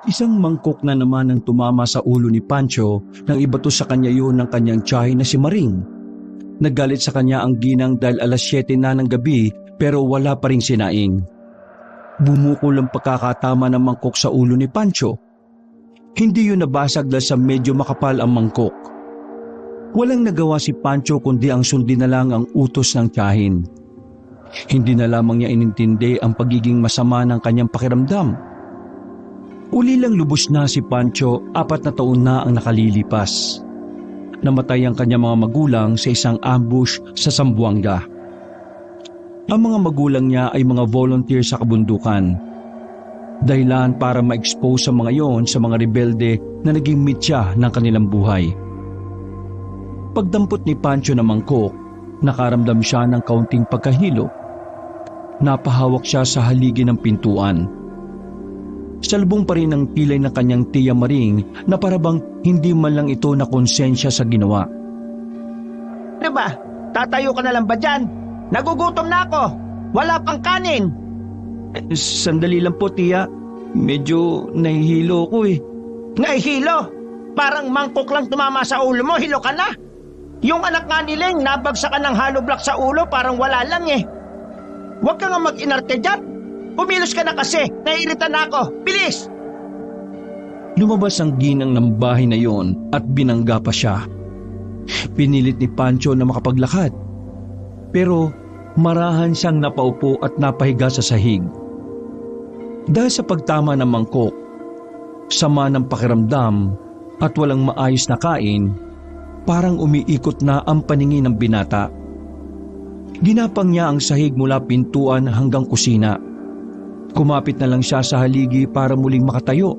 Isang mangkok na naman ang tumama sa ulo ni Pancho nang ibato sa kanya yun ng kanyang tiyahin na si Maring. Naggalit sa kanya ang ginang dahil alas 7 na ng gabi pero wala pa ring sinaing. Bumukol ang pagkakatama ng mangkok sa ulo ni Pancho. Hindi yun nabasag dahil sa medyo makapal ang mangkok. Walang nagawa si Pancho kundi ang sundin na lang ang utos ng tiyahin. Hindi na lamang niya inintindi ang pagiging masama ng kanyang pakiramdam. Uli lang lubos na si Pancho, 4 na taon na ang nakalilipas. Namatay ang kanyang mga magulang sa isang ambush sa Zamboanga. Ang mga magulang niya ay mga volunteer sa kabundukan. Dahilan para ma-expose sa mga yon sa mga rebelde na naging mitya ng kanilang buhay. Pagdampot ni Pancho ng mangkok, nakaramdam siya ng kaunting pagkahilo. Napahawak siya sa haligi ng pintuan. Salbong pa rin ang pilay ng kanyang tiya Maring na parabang hindi man lang ito na konsensya sa ginawa. Ano ba? Tatayo ka na lang ba dyan? Nagugutom na ako! Wala pang kanin! Sandali lang po, tiya. Medyo nahihilo ko eh. Nahihilo? Parang mangkok lang tumama sa ulo mo, hilo ka na! Yung anak nga ni Leng, nabagsakan ng hollow block sa ulo, parang wala lang eh. Huwag ka nga mag-inarte dyan! Pumilos ka na kasi! Naiirita na ako! Bilis! Lumabas ang ginang ng bahay na yon at binangga pa siya. Pinilit ni Pancho na makapaglakad. Pero marahan siyang napaupo at napahiga sa sahig. Dahil sa pagtama ng mangkok, sama ng pakiramdam at walang maayos na kain, parang umiikot na ang paningin ng binata. Ginapang niya ang sahig mula pintuan hanggang kusina. Kumapit na lang siya sa haligi para muling makatayo.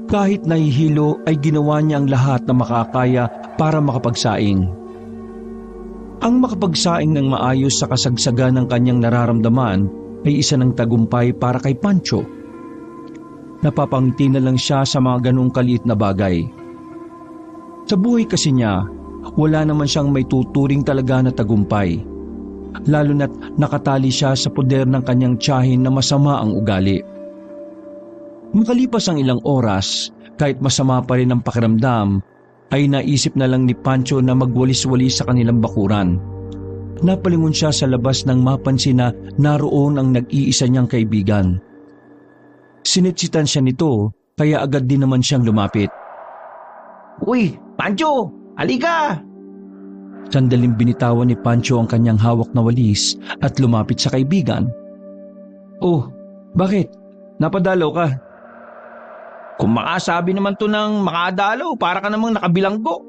Kahit nahihilo ay ginawa niya ang lahat na makakaya para makapagsaing. Ang makapagsaing ng maayos sa kasagsagan ng kanyang nararamdaman ay isa ng tagumpay para kay Pancho. Napapangiti na lang siya sa mga ganong kaliit na bagay. Sa buhay kasi niya, wala naman siyang may tuturing talaga na tagumpay. Lalo na't nakatali siya sa poder ng kanyang tiyahin na masama ang ugali. Makalipas ang ilang oras, kahit masama pa rin ang pakiramdam, ay naisip na lang ni Pancho na magwalis-walis sa kanilang bakuran. Napalingon siya sa labas nang mapansin na naroon ang nag-iisa niyang kaibigan. Sinitsitan siya nito, kaya agad din naman siyang lumapit. Uy, Pancho! Halika! Sandaling binitawan ni Pancho ang kanyang hawak na walis at lumapit sa kaibigan. Oh, bakit? Napadalaw ka? Kung makasabi naman to ng makadalaw, para ka namang nakabilanggo.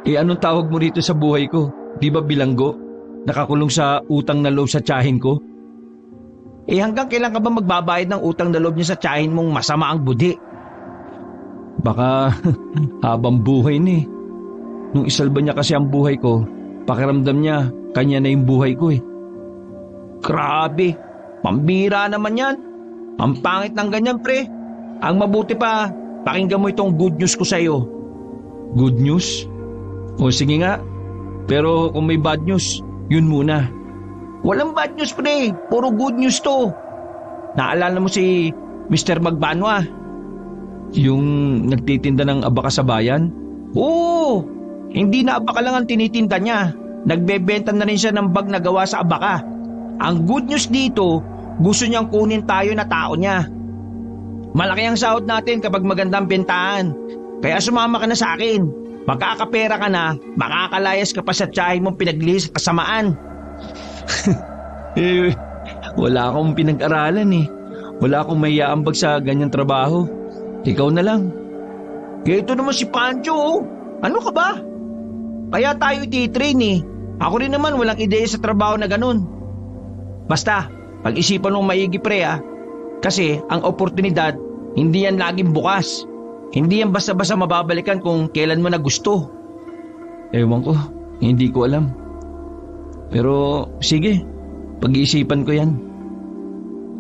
Anong tawag mo rito sa buhay ko? Di ba bilanggo? Nakakulong sa utang na loob sa tiyahin ko? Hanggang kailan ka ba magbabayad ng utang na loob niya sa tiyahin mong masama ang budi? Baka habang buhay ni. Nung isalba niya kasi ang buhay ko, pakiramdam niya, kanya na yung buhay ko eh. Grabe, pambira naman yan. Ang pangit ng ganyan, pre. Ang mabuti pa, pakinggan mo itong good news ko sa'yo. Good news? O sige nga, pero kung may bad news, yun muna. Walang bad news, pre. Puro good news to. Naalala mo si Mr. Magbanwa? Yung nagtitinda ng abaka sa bayan? Oo! Hindi na abaka lang ang tinitinda niya. Nagbebenta na rin siya ng bag na gawa sa abaka. Ang good news dito, gusto niyang kunin tayo na tao niya. Malaki ang sahod natin kapag magandang bentahan. Kaya sumama ka na sa akin. Magkakapera ka na, makakalayas ka pa sa tiyahin mong pinaglihis sa kasamaan. Wala akong pinag-aralan eh. Wala akong maiaambag sa ganyang trabaho. Ikaw na lang. Ito naman si Pancho, oh. Ano ka ba? Kaya tayo ititrain eh. Ako rin naman walang ideya sa trabaho na ganun. Basta, pag-isipan mong maigi pre ah. Kasi ang oportunidad, hindi yan laging bukas. Hindi yan basta-basta mababalikan kung kailan mo na gusto. Ewan ko, hindi ko alam. Pero sige, pag-iisipan ko yan.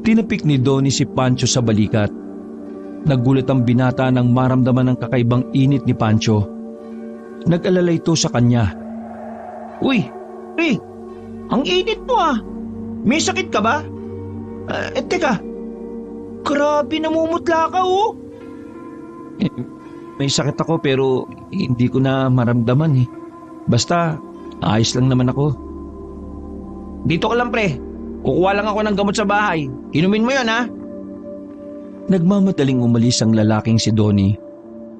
Tinapik ni Donnie si Pancho sa balikat. Nagulat ang binata nang maramdaman ng kakaibang init ni Pancho. Nag-alala ito sa kanya. Uy, ang init mo ah. May sakit ka ba? Teka, Grabe, namumutla ka oh. May sakit ako pero hindi ko na maramdaman eh. Basta, ayos lang naman ako. Dito ka lang pre. Kukuha lang ako ng gamot sa bahay. Inumin mo yun ha. Nagmamadaling umalis ang lalaking si Donnie.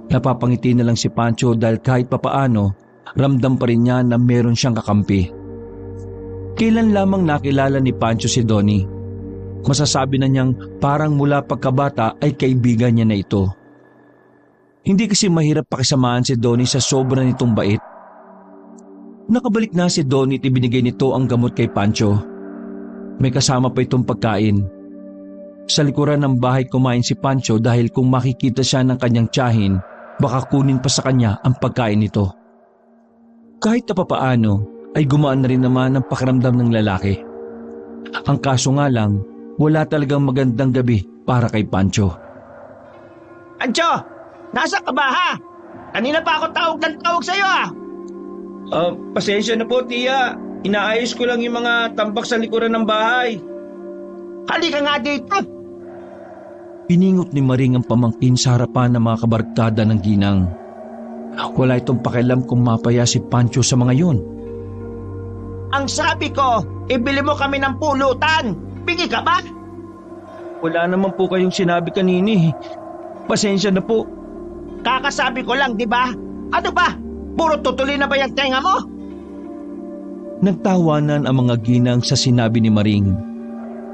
Napapangiti na lang si Pancho dahil kahit papaano, ramdam pa rin niya na meron siyang kakampi. Kailan lamang nakilala ni Pancho si Donnie. Masasabi na niyang parang mula pagkabata ay kaibigan niya na ito. Hindi kasi mahirap pakisamahan si Donnie sa sobra nitong bait. Nakabalik na si Donnie at ibinigay nito ang gamot kay Pancho. May kasama pa itong pagkain. Sa likuran ng bahay kumain si Pancho dahil kung makikita siya ng kanyang tiyahin, baka kunin pa sa kanya ang pagkain nito. Kahit na papaano ay gumaan na rin naman ang pakiramdam ng lalaki. Ang kaso nga lang, wala talagang magandang gabi para kay Pancho. Pancho, nasa ka ba ha? Kanina pa ako tawag ng tawag sa'yo ah. Pasensya na po, tiya. Inaayos ko lang yung mga tambak sa likuran ng bahay. Halika nga dito. Piningot ni Maring ang pamangkin sa harapan ng mga kabarkada ng ginang. Wala itong pakialam kung mapaya si Pancho sa mga yun. Ang sabi ko, ibili mo kami ng pulutan. Pingi ka ba? Wala naman po kayong sinabi kanini. Pasensya na po. Kakasabi ko lang, di ba? Ano ba? Puro tutuloy na ba yung tenga mo? Nagtawanan ang mga ginang sa sinabi ni Maring.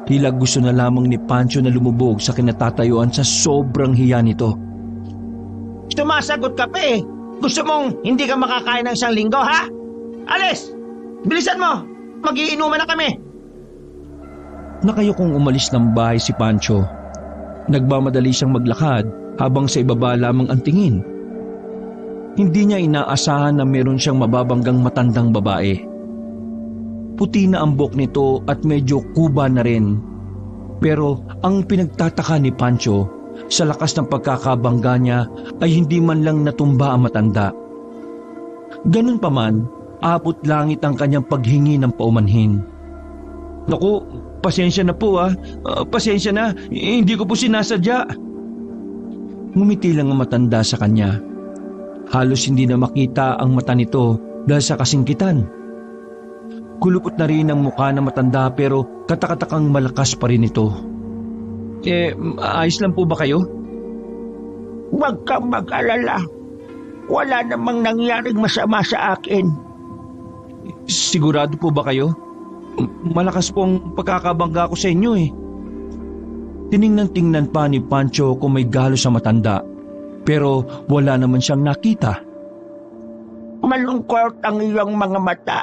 Tila gusto na lamang ni Pancho na lumubog sa kinatatayuan sa sobrang hiya nito. Sumasagot ka pa eh. Gusto mong hindi ka makakain ng isang linggo, ha? Alis! Bilisan mo! Magiinuman na kami! Nakayokong umalis ng bahay si Pancho. Nagmamadali siyang maglakad habang sa ibaba lamang ang tingin. Hindi niya inaasahan na meron siyang mababanggang matandang babae. Puti na ang buhok nito at medyo kuba na rin. Pero ang pinagtataka ni Pancho, sa lakas ng pagkakabangga niya ay hindi man lang natumba ang matanda. Ganun pa man, abot langit ang kanyang paghingi ng paumanhin. Naku, pasensya na po pasensya na, hindi ko po sinasadya. Ngumiti lang ang matanda sa kanya. Halos hindi na makita ang mata nito dahil sa kasingkitan. Kulupot na rin ang mukha ng matanda pero katakatakang malakas pa rin ito. Ayos lang po ba kayo? Huwag kang mag-alala. Wala namang nangyaring masama sa akin. Sigurado po ba kayo? Malakas po ang pagkakabangga ko sa inyo eh. Tiningnan-tingnan pa ni Pancho kung may galo sa matanda, pero wala naman siyang nakita. Malungkot ang iyong mga mata.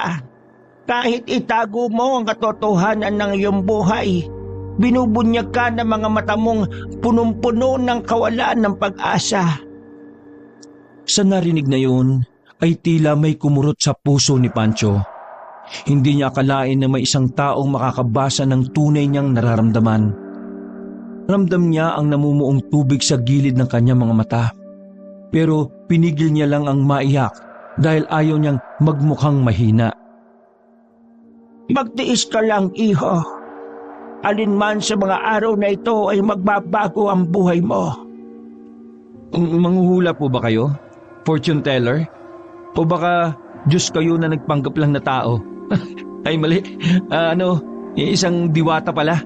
Kahit itago mo ang katotohanan ng iyong buhay, binubunyag ka ng mga mata mong punong-puno ng kawalan ng pag-asa. Sa narinig na yun, ay tila may kumurot sa puso ni Pancho. Hindi niya akalain na may isang taong makakabasa ng tunay niyang nararamdaman. Ramdam niya ang namumuong tubig sa gilid ng kanyang mga mata. Pero pinigil niya lang ang maiyak dahil ayaw niyang magmukhang mahina. Magtiis ka lang, iho. Alinman sa mga araw na ito ay magbabago ang buhay mo. Manghuhula po ba kayo? Fortune teller? O baka Diyos kayo na nagpanggap lang na tao? Ay mali, isang diwata pala.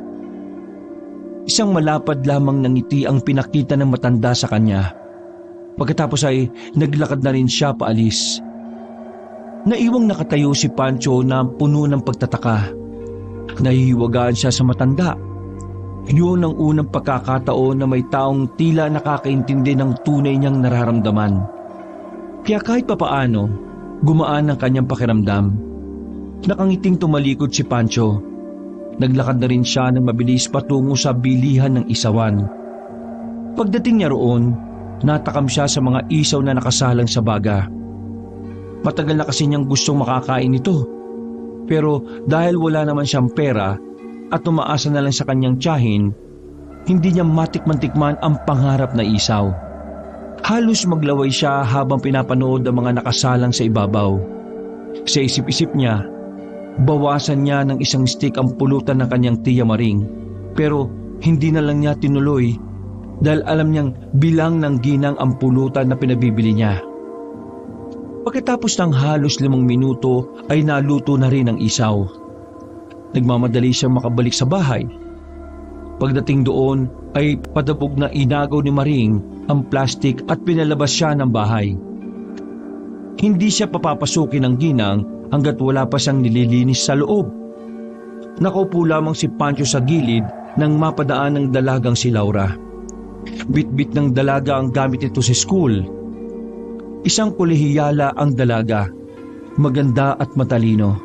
Isang malapad lamang ng ngiti ang pinakita ng matanda sa kanya. Pagkatapos ay naglakad na rin siya paalis. Naiwang nakatayo si Pancho na puno ng pagtataka. Nahihiwagaan siya sa matanda. Yun ang unang pagkakataon na may taong tila nakakaintindi ng tunay niyang nararamdaman. Kaya kahit papaano, gumaan ang kanyang pakiramdam. Nakangiting tumalikod si Pancho. Naglakad na rin siya ng mabilis patungo sa bilihan ng isawan. Pagdating niya roon, natakam siya sa mga isaw na nakasalang sa baga. Matagal na kasi niyang gustong makakain ito. Pero dahil wala naman siyang pera at umaasa na lang sa kanyang tiyahin, hindi niya matikman-tikman ang pangarap na isaw. Halos maglaway siya habang pinapanood ang mga nakasalang sa ibabaw. Sa isip-isip niya, bawasan niya ng isang stick ang pulutan ng kanyang tiya Maring, pero hindi na lang niya tinuloy dahil alam niyang bilang ng ginang ang pulutan na pinabibili niya. Pagkatapos ng halos 5 minuto ay naluto na rin ang isaw. Nagmamadali siyang makabalik sa bahay. Pagdating doon ay padabog na inagaw ni Maring ang plastik at pinalabas siya ng bahay. Hindi siya papapasukin ng ginang hanggat wala pa siyang nililinis sa loob. Nakaupo lamang si Pancho sa gilid nang mapadaan ng dalagang si Laura. Bit-bit ng dalaga ang gamit nito sa school. Isang kolehiyala ang dalaga, maganda at matalino.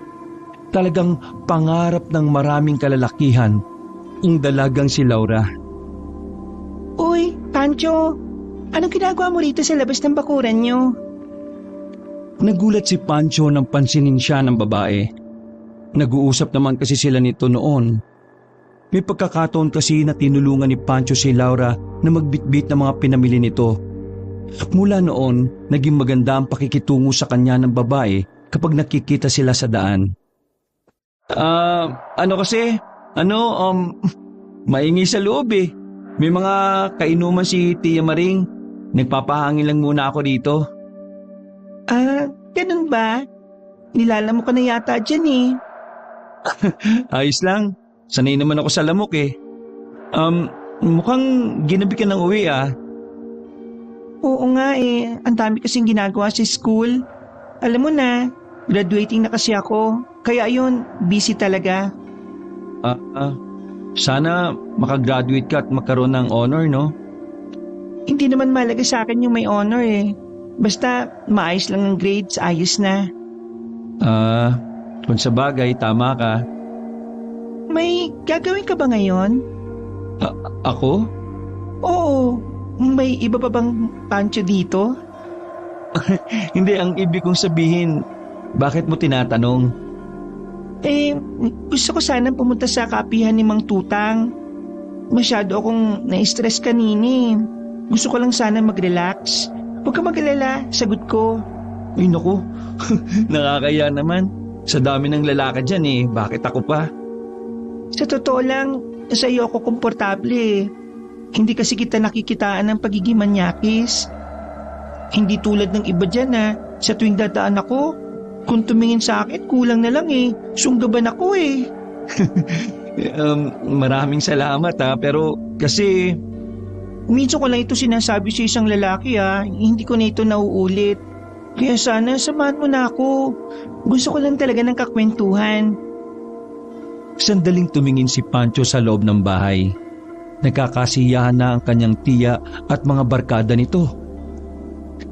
Talagang pangarap ng maraming kalalakihan ang dalagang si Laura. Uy, Pancho, anong ginagawa mo rito sa labas ng bakuran niyo? Nagulat si Pancho nang pansinin siya ng babae. Nag-uusap naman kasi sila nito noon. May pagkakataon kasi na tinulungan ni Pancho si Laura na magbitbit ng mga pinamili nito. Mula noon, naging maganda ang pakikitungo sa kanya ng babae kapag nakikita sila sa daan. Maingi sa loob eh. May mga kainuman si Tia Maring. Nagpapahangin lang muna ako dito. Ganun ba? Nilalam mo ka na yata dyan eh. Ayos lang. Sanay naman ako sa lamok eh. Mukhang ginabi ka ng uwi ah. Oo nga eh, ang dami kasing ginagawa sa school. Alam mo na, graduating na kasi ako. Kaya ayun, busy talaga. Sana makagraduate ka at magkaroon ng honor, no? Hindi naman malaga sa akin yung may honor eh. Basta maayos lang ang grades, ayos na. Kung sa bagay, tama ka. May gagawin ka ba ngayon? Ako? Oo, may iba pa bang Pancho dito? Hindi, ang ibig kong sabihin, bakit mo tinatanong? Gusto ko sanang pumunta sa kapihan ni Mang Tutang. Masyado akong na-stress kanini. Gusto ko lang sana mag-relax. Huwag ka mag-alala, sagot ko. Ay naku, nakakaya naman. Sa dami ng lalaki dyan eh, bakit ako pa? Sa totoo lang, sa iyo ako komportable. Hindi kasi kita nakikitaan ng pagiging manyakis. Hindi tulad ng iba dyan sa tuwing dadaan ako, kung tumingin sa akin, kulang na lang eh. Sunggaban ako eh. Maraming salamat pero kasi... Minsan ko lang ito sinasabi sa isang lalaki hindi ko na ito nauulit. Kaya sana samahan mo na ako. Gusto ko lang talaga ng kakwentuhan. Sandaling tumingin si Pancho sa loob ng bahay. Nagkakasiyahan na ang kanyang tiya at mga barkada nito.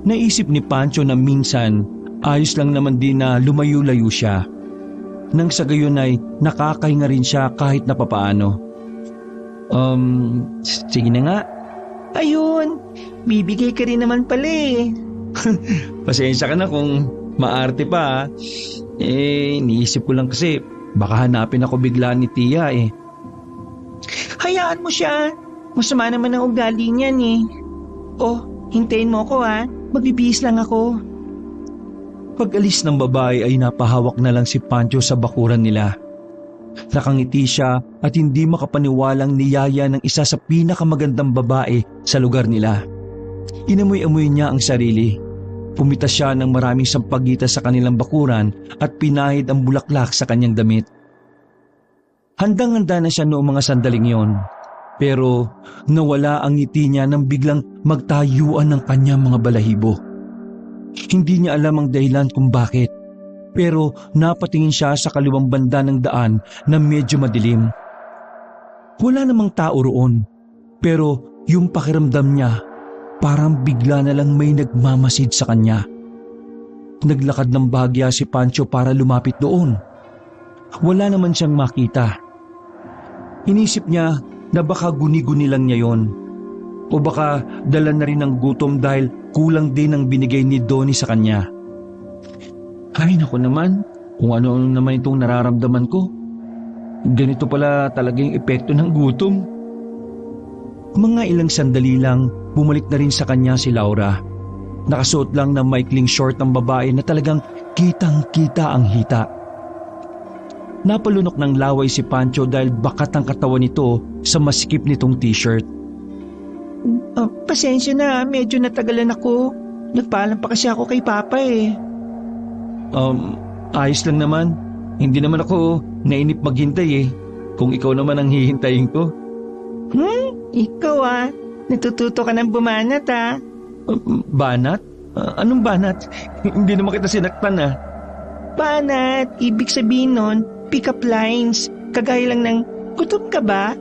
Naisip ni Pancho na minsan ayos lang naman din na lumayo-layo siya. Nang sa gayon ay nakakahinga rin siya kahit na papaano. Sige na nga. Ayun, bibigay ka rin naman pala eh. Pasensya ka na kung maarte pa. Iniisip ko lang kasi baka hanapin ako bigla ni tiya eh. Hayaan mo siya. Masama naman ang ugali niyan eh. Hintayin mo ako Magbibihis lang ako. Pag-alis ng babae ay napahawak na lang si Pancho sa bakuran nila. Nakangiti siya at hindi makapaniwalang niyaya ng isa sa pinakamagandang babae sa lugar nila. Inamoy-amoy niya ang sarili. Pumitas siya ng maraming sampagita sa kanilang bakuran at pinahid ang bulaklak sa kanyang damit. Handang-handa na siya noong mga sandaling yon. Pero nawala ang ngiti niya nang biglang magtayuan ng kanyang mga balahibo. Hindi niya alam ang dahilan kung bakit. Pero napatingin siya sa kaliwang banda ng daan na medyo madilim. Wala namang tao roon. Pero yung pakiramdam niya, parang bigla na lang may nagmamasid sa kanya. Naglakad ng bahagya si Pancho para lumapit doon. Wala naman siyang makita. Inisip niya na baka guni-guni lang niya yon. O baka dala na rin ng gutom dahil kulang din ang binigay ni Donnie sa kanya. Ay naku naman, kung ano-ano naman itong nararamdaman ko. Ganito pala talaga yung epekto ng gutom. Mga ilang sandali lang, bumalik na rin sa kanya si Laura. Nakasuot lang ng maikling short ang babae na talagang kitang-kita ang hita. Napalunok ng laway si Pancho dahil bakat ang katawan nito sa masikip nitong t-shirt. Pasensya na, medyo natagalan ako. Nagpaalam pa kasi ako kay Papa eh. Ayos lang naman. Hindi naman ako nainip maghintay eh. Kung ikaw naman ang hihintayin ko. Ikaw natututo ka ng bumanat Banat? Anong banat? Hindi naman kita sinaktan Banat, ibig sabihin nun, pick-up lines. Kagaya lang ng, gutom ka ba?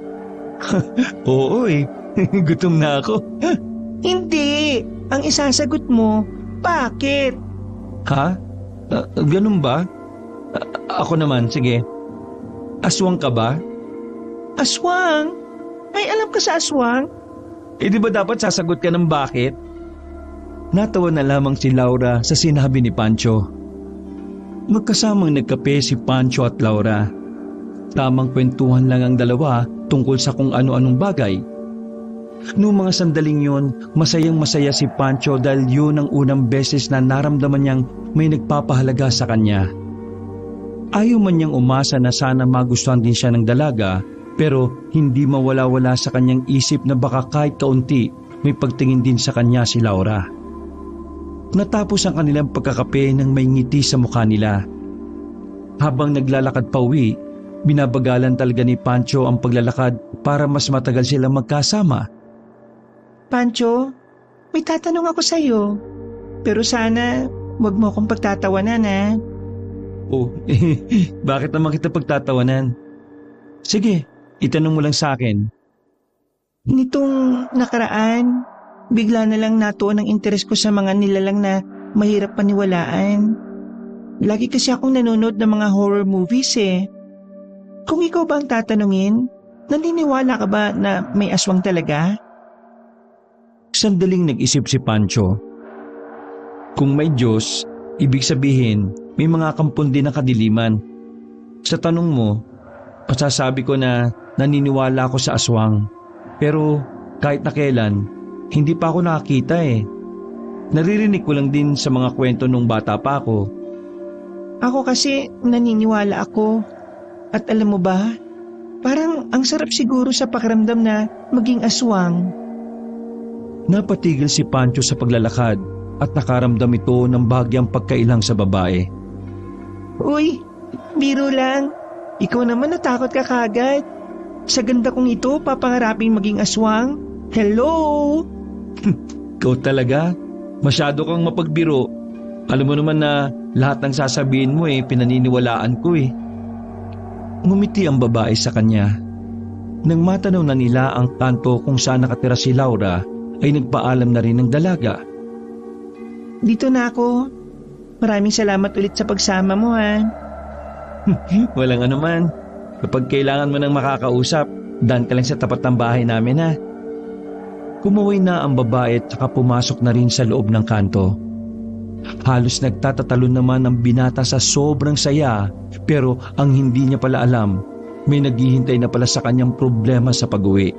Oo eh. Gutom na ako. Hindi. Ang isasagot mo, bakit? Ha? Ganun ba? Ako naman, sige. Aswang ka ba? Aswang? May alam ka sa aswang? Di ba dapat sasagot ka ng bakit? Natawa na lamang si Laura sa sinabi ni Pancho. Magkasamang nagkape si Pancho at Laura. Tamang kwentuhan lang ang dalawa tungkol sa kung ano-anong bagay. Noong mga sandaling yun, masayang-masaya si Pancho dahil yun ang unang beses na naramdaman niyang may nagpapahalaga sa kanya. Ayaw man niyang umasa na sana magustuhan din siya ng dalaga, pero hindi mawala-wala sa kanyang isip na baka kahit kaunti may pagtingin din sa kanya si Laura. Natapos ang kanilang pagkakape nang may ngiti sa mukha nila. Habang naglalakad pa uwi, binabagalan talaga ni Pancho ang paglalakad para mas matagal silang magkasama. Pancho, may tatanong ako sa'yo. Pero sana, wag mo akong pagtatawanan Bakit naman kita pagtatawanan? Sige, itanong mo lang sa akin. Nitong nakaraan, bigla na lang natuon ang interes ko sa mga nilalang na mahirap paniwalaan. Lagi kasi akong nanonood ng mga horror movies eh. Kung ikaw ba ang tatanungin, naniniwala ka ba na may aswang talaga? Sandaling nag-isip si Pancho. Kung may Diyos, ibig sabihin may mga kampon din na kadiliman. Sa tanong mo, masasabi ko na naniniwala ako sa aswang. Pero kahit na kailan, hindi pa ako nakakita eh. Naririnig ko lang din sa mga kwento nung bata pa ako. Ako kasi naniniwala ako. At alam mo ba, parang ang sarap siguro sa pakiramdam na maging aswang. Napatigil si Pancho sa paglalakad at nakaramdam ito ng bahagyang pagkailang sa babae. Uy, biro lang. Ikaw naman natakot ka kagad. Sa ganda kong ito, papangaraping maging aswang. Hello? Ikaw talaga? Masyado kang mapagbiro. Alam mo naman na lahat ng sasabihin mo pinaniniwalaan ko eh. Ngumiti ang babae sa kanya. Nang matanaw na nila ang kanto kung saan nakatira si Laura, ay nagpaalam na rin ng dalaga. Dito na ako. Maraming salamat ulit sa pagsama mo Walang anuman. Kapag kailangan mo ng makakausap, daan ka lang sa tapat ng bahay namin Kumaway na ang babae at saka pumasok na rin sa loob ng kanto. Halos nagtatatalon naman ang binata sa sobrang saya, pero ang hindi niya pala alam, may naghihintay na pala sa kanyang problema sa pag-uwi.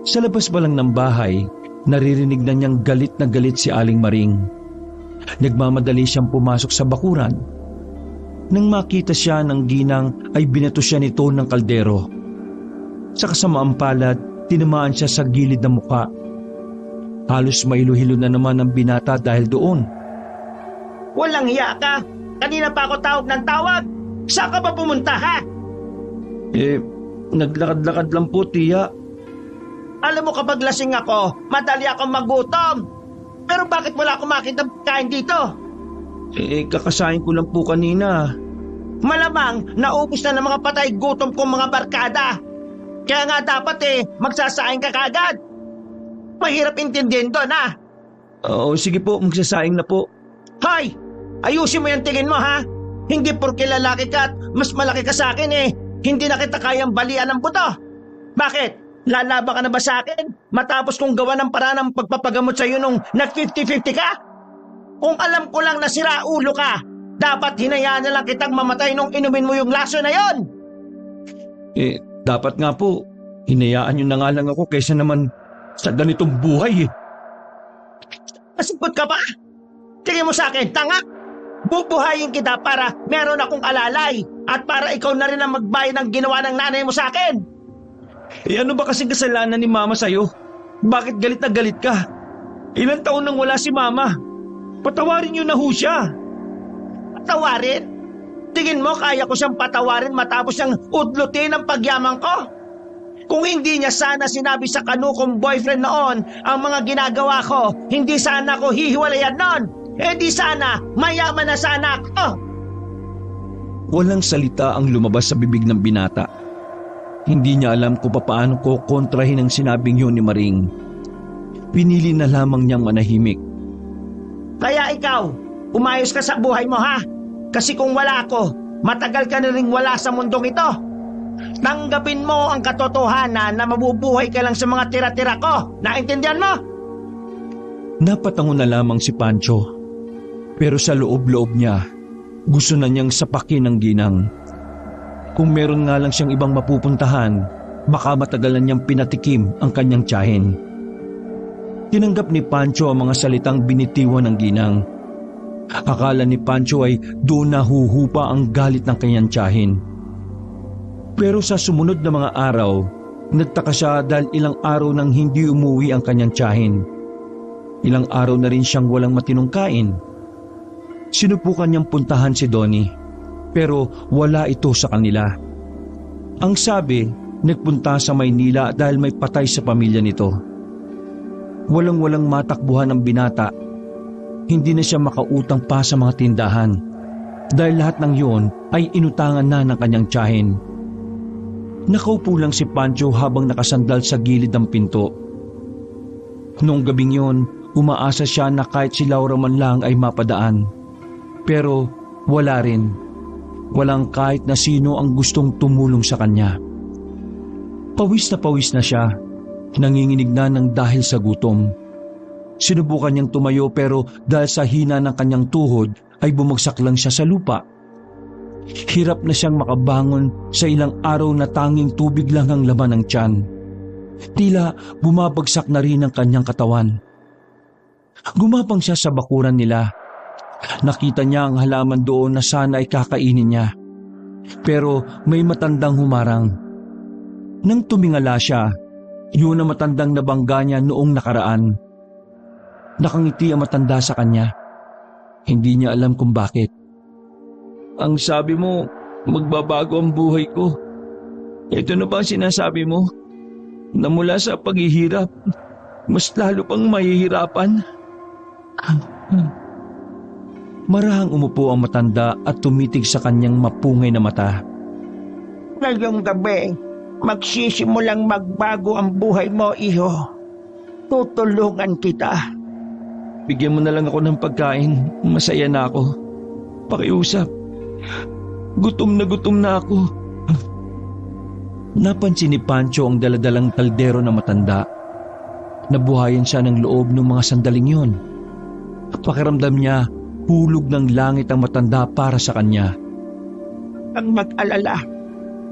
Sa labas pa lang ng bahay, naririnig na niyang galit na galit si Aling Maring. Nagmamadali siyang pumasok sa bakuran. Nang makita siya ng ginang ay binato siya nito ng kaldero. Sa kasamaang palad, tinamaan siya sa gilid ng mukha. Halos mailo-hilo na naman ang binata dahil doon. Walang hiya ka! Kanina pa ako tawag ng tawag! Saan ka ba pumunta Naglakad-lakad lang po, tiya. Alam mo kapag lasing ako, madali akong magutom. Pero bakit wala akong makita kain dito? Kakasahin ko lang po kanina. Malamang naubos na ng mga patay gutom kong mga barkada. Kaya nga dapat magsasaing ka kagad. Mahirap intindihin doon Oo, sige po, magsasaing na po. Hoy! Ayusin mo yung tingin mo Hindi porke lalaki ka at mas malaki ka sa akin hindi na kita kayang balian ng buto. Bakit? Lalaban ka na ba sa akin? Matapos kong gawa ng paraan ng pagpapagamot sa iyo nung nag-50-50 ka? Kung alam ko lang na sira ulo ka, dapat hinayaan na lang kitang mamatay nung inumin mo yung laso na yon. Dapat nga po, hinayaan nyo na nga lang ako kaysa naman sa ganitong buhay Masipot ka pa? Tingin mo sa akin, tanga? Bubuhayin kita para meron akong alalay at para ikaw na rin ang magbayad ng ginawa ng nanay mo sa akin. Ano ba kasing kasalanan ni Mama sa'yo? Bakit galit na galit ka? Ilang taon nang wala si Mama. Patawarin niyo na ho siya. Patawarin? Tingin mo kaya ko siyang patawarin matapos niyang udlutin ang pagyaman ko? Kung hindi niya sana sinabi sa kanukong boyfriend noon ang mga ginagawa ko, hindi sana ako hihiwalayan noon. Di sana, mayaman na sana ako. Walang salita ang lumabas sa bibig ng binata. Hindi niya alam kung paano ko kontrahin ang sinabing yun ni Maring. Pinili na lamang niyang manahimik. Kaya ikaw, umayos ka sa buhay mo ha? Kasi kung wala ako, matagal ka na rin wala sa mundong ito. Tanggapin mo ang katotohanan na mabubuhay ka lang sa mga tira-tira ko. Naintindihan mo? Napatango na lamang si Pancho. Pero sa loob-loob niya, gusto na niyang sapakin ang ginang. Kung meron nga lang siyang ibang mapupuntahan, baka matagalan niyang pinatikim ang kanyang tiyahin. Tinanggap ni Pancho ang mga salitang binitiwan ng ginang. Akala ni Pancho ay doon na huhupa ang galit ng kanyang tiyahin. Pero sa sumunod na mga araw, nagtaka siya dahil ilang araw nang hindi umuwi ang kanyang tiyahin. Ilang araw na rin siyang walang matinong kain. Sinubukan niyang puntahan si Donnie, pero wala ito sa kanila. Ang sabi, nagpunta sa Maynila dahil may patay sa pamilya nito. Walang-walang matakbuhan ng binata. Hindi na siya makautang pa sa mga tindahan dahil lahat ng yon ay inutangan na ng kanyang tiyahin. Nakaupo lang si Pancho habang nakasandal sa gilid ng pinto. Noong gabing yon, umaasa siya na kahit si Laura man lang ay mapadaan. Pero wala rin. Walang kahit na sino ang gustong tumulong sa kanya. Pawis na siya. Nanginginig na ng dahil sa gutom. Sinubukan niyang tumayo pero dahil sa hina ng kanyang tuhod ay bumagsak lang siya sa lupa. Hirap na siyang makabangon sa ilang araw na tanging tubig lang ang laman ng tiyan. Tila bumabagsak na rin ang kanyang katawan. Gumapang siya sa bakuran nila. Nakita niya ang halaman doon na sana ay kakainin niya. Pero may matandang humarang. Nang tumingala siya, yun ang matandang nabangga niya noong nakaraan. Nakangiti ang matanda sa kanya. Hindi niya alam kung bakit. Ang sabi mo, magbabago ang buhay ko. Ito na ba ang sinasabi mo? Na mula sa paghihirap, mas lalo pang mahihirapan? Marahang umupo ang matanda at tumitig sa kanyang mapungay na mata. Ngayong gabi, magsisimulang magbago ang buhay mo, iho. Tutulungan kita. Bigyan mo na lang ako ng pagkain. Masaya na ako. Pakiusap. Gutom na ako. Napansin ni Pancho ang daladalang kaldero na matanda. Nabuhayan siya ng loob ng mga sandaling yun. Pakiramdam niya, hulog ng langit ang matanda para sa kanya. Ang mag-alala,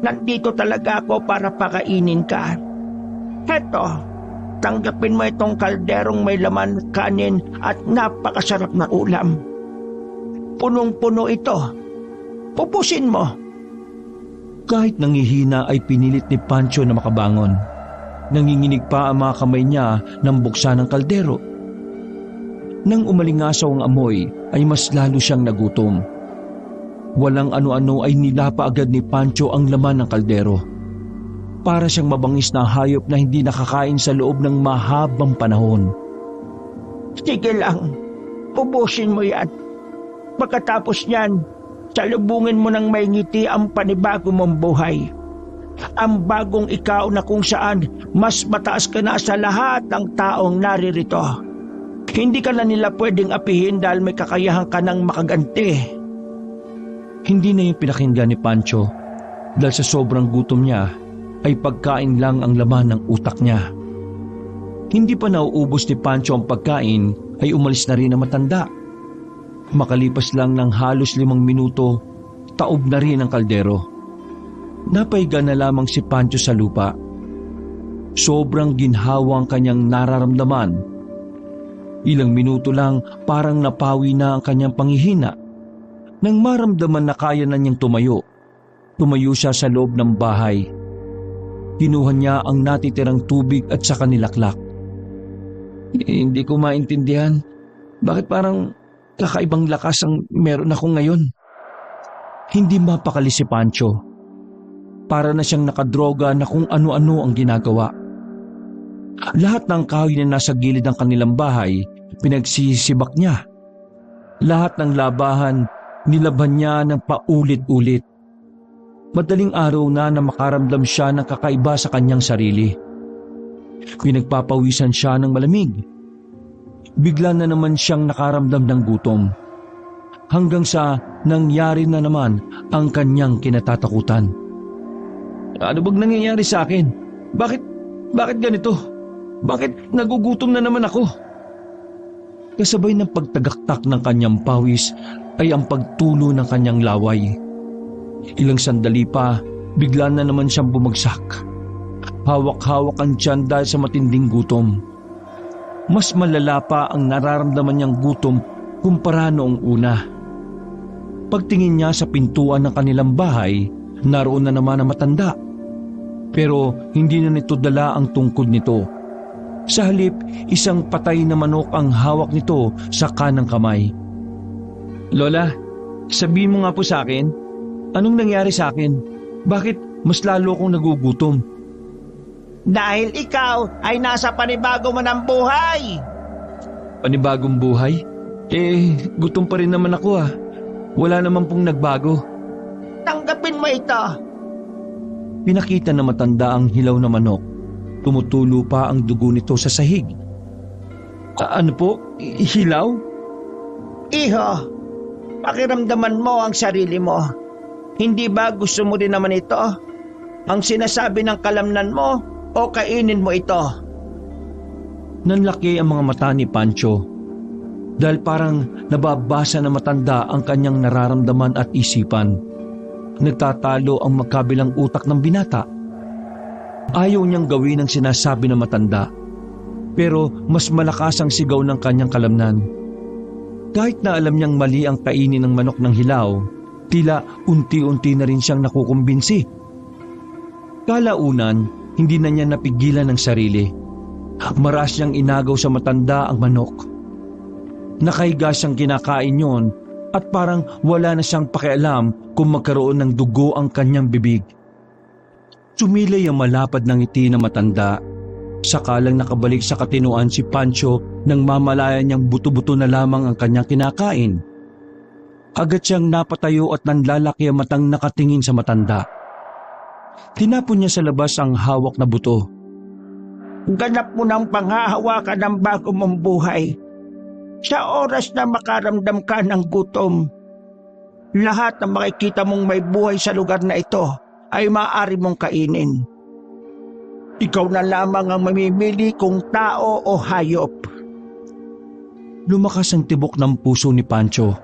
nandito talaga ako para pakainin ka. Heto, tanggapin mo itong kalderong may laman kanin at napakasarap na ulam. Punong-puno ito. Pupusin mo. Kahit nangihina ay pinilit ni Pancho na makabangon. Nanginginig pa ang mga kamay niya nang buksan ng kaldero. Nang umalingasaw ang amoy ay mas lalo siyang nagutom. Walang ano-ano ay nilapa agad ni Pancho ang laman ng kaldero. Para siyang mabangis na hayop na hindi nakakain sa loob ng mahabang panahon. Sige lang, ubusin mo yan. Pagkatapos niyan, salubungin mo ng may ngiti ang panibago mong buhay. Ang bagong ikaw na kung saan mas mataas ka na sa lahat ng taong naririto. Hindi ka na nila pwedeng apihin dahil may kakayahan ka ng makaganti. Hindi na yung pinakinggan ni Pancho dahil sa sobrang gutom niya ay pagkain lang ang laman ng utak niya. Hindi pa nauubos ni Pancho ang pagkain ay umalis na rin ang matanda. Makalipas lang ng halos 5 minuto, taob na rin ang kaldero. Napahiga na lamang si Pancho sa lupa. Sobrang ginhawa ang kanyang nararamdaman. Ilang minuto lang parang napawi na ang kanyang panghihina. Nang maramdaman na kaya na niyang tumayo, Tumayo siya sa loob ng bahay. Kinuha niya ang natitirang tubig at saka nilaklak. Hindi ko maintindihan. Bakit parang kakaibang lakas ang meron ako ngayon? Hindi mapakali si Pancho. Para na siyang nakadroga na kung ano-ano ang ginagawa. Lahat ng kahoy na nasa gilid ng kanilang bahay, pinagsisibak niya. Lahat ng labahan, nilabhan niya ng paulit-ulit. Madaling araw na makaramdam siya ng kakaiba sa kanyang sarili. Pinagpapawisan siya ng malamig. Bigla na naman siyang nakaramdam ng gutom. Hanggang sa nangyari na naman ang kanyang kinatatakutan. Ano bang nangyayari sa akin? Bakit ganito? Bakit nagugutom na naman ako? Kasabay ng pagtagaktak ng kanyang pawis ay ang pagtulo ng kanyang laway. Ilang sandali pa, bigla na naman siyang bumagsak. Hawak-hawak ang tiyan dahil sa matinding gutom. Mas malala pa ang nararamdaman niyang gutom kumpara noong una. Pagtingin niya sa pintuan ng kanilang bahay, naroon na naman ang matanda. Pero hindi na nito dala ang tungkod nito. Sa halip, isang patay na manok ang hawak nito sa kanang kamay. Lola, sabihin mo nga po sa akin, anong nangyari sa akin? Bakit mas lalo akong nagugutom? Dahil ikaw ay nasa panibago mo ng buhay. Panibagong buhay? Gutom pa rin naman ako ah. Wala naman pong nagbago. Tanggapin mo ito. Pinakita na matanda ang hilaw na manok. Tumutulo pa ang dugo nito sa sahig. Ano po? Hilaw? Iho, pakiramdaman mo ang sarili mo. Hindi ba gusto mo din naman ito? Ang sinasabi ng kalamnan mo o kainin mo ito? Nanlaki ang mga mata ni Pancho. Dahil parang nababasa na matanda ang kanyang nararamdaman at isipan. Nagtatalo ang magkabilang utak ng binata. Ayaw niyang gawin ang sinasabi ng matanda. Pero mas malakas ang sigaw ng kanyang kalamnan. Kahit na alam niyang mali ang kainin ng manok ng hilaw, tila unti-unti na rin siyang nakukumbinsi. Kalaunan, hindi na niya napigilan ang sarili. Maras niyang inagaw sa matanda ang manok. Nakahiga siyang kinakain yon at parang wala na siyang pakialam kung magkaroon ng dugo ang kanyang bibig. Sumilay ang malapad ng ngiti ng matanda. Sakalang nakabalik sa katinuan si Pancho nang mamalayan niyang buto-buto na lamang ang kanyang kinakain. Agad siyang napatayo at nanlalaki ang matang nakatingin sa matanda. Tinapon niya sa labas ang hawak na buto. Ganap mo ng panghahawakan ng bago mong buhay. Sa oras na makaramdam ka ng gutom, lahat ng makikita mong may buhay sa lugar na ito ay maaari mong kainin. Ikaw na lamang ang mamimili kung tao o hayop. Lumakas ang tibok ng puso ni Pancho.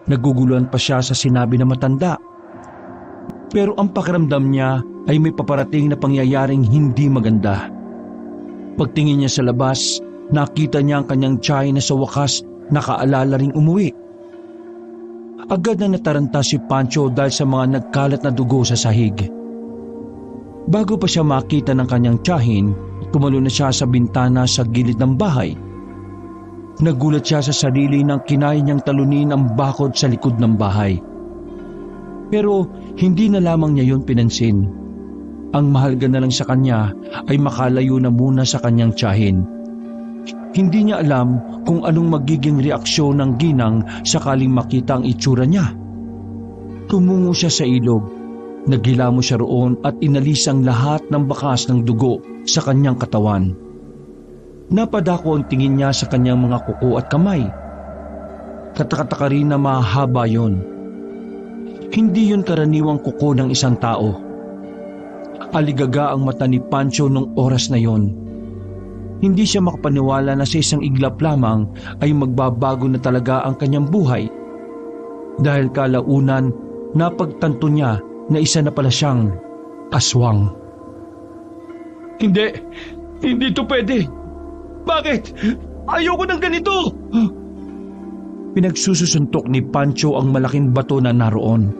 Naguguluhan pa siya sa sinabi ng matanda. Pero ang pakiramdam niya ay may paparating na pangyayaring hindi maganda. Pagtingin niya sa labas, nakita niya ang kanyang tiyahin na sa wakas nakaalala ring umuwi. Agad na nataranta si Pancho dahil sa mga nagkalat na dugo sa sahig. Bago pa siya makita ng kanyang tiyahin, tumalo na siya sa bintana sa gilid ng bahay. Nagulat siya sa sarili nang kinaya niyang talunin ang bakod sa likod ng bahay. Pero hindi na lamang niya yun pinansin. Ang mahalaga na lang sa kanya ay makalayo na muna sa kanyang tiyahin. Hindi niya alam kung anong magiging reaksyon ng ginang sakaling makita ang itsura niya. Tumungo siya sa ilog. Naghilamo siya roon at inalis ang lahat ng bakas ng dugo sa kanyang katawan. Napadako ang tingin niya sa kanyang mga kuko at kamay. Katakataka rin na mahaba yon. Hindi yun karaniwang kuko ng isang tao. Aligaga ang mata ni Pancho nung oras na yon. Hindi siya makapaniwala na sa isang iglap lamang ay magbabago na talaga ang kanyang buhay. Dahil kalaunan, napagtanto niya na isa na pala siyang aswang. Hindi ito pwede. Bakit? Ayoko ng ganito! Pinagsususuntok ni Pancho ang malaking bato na naroon.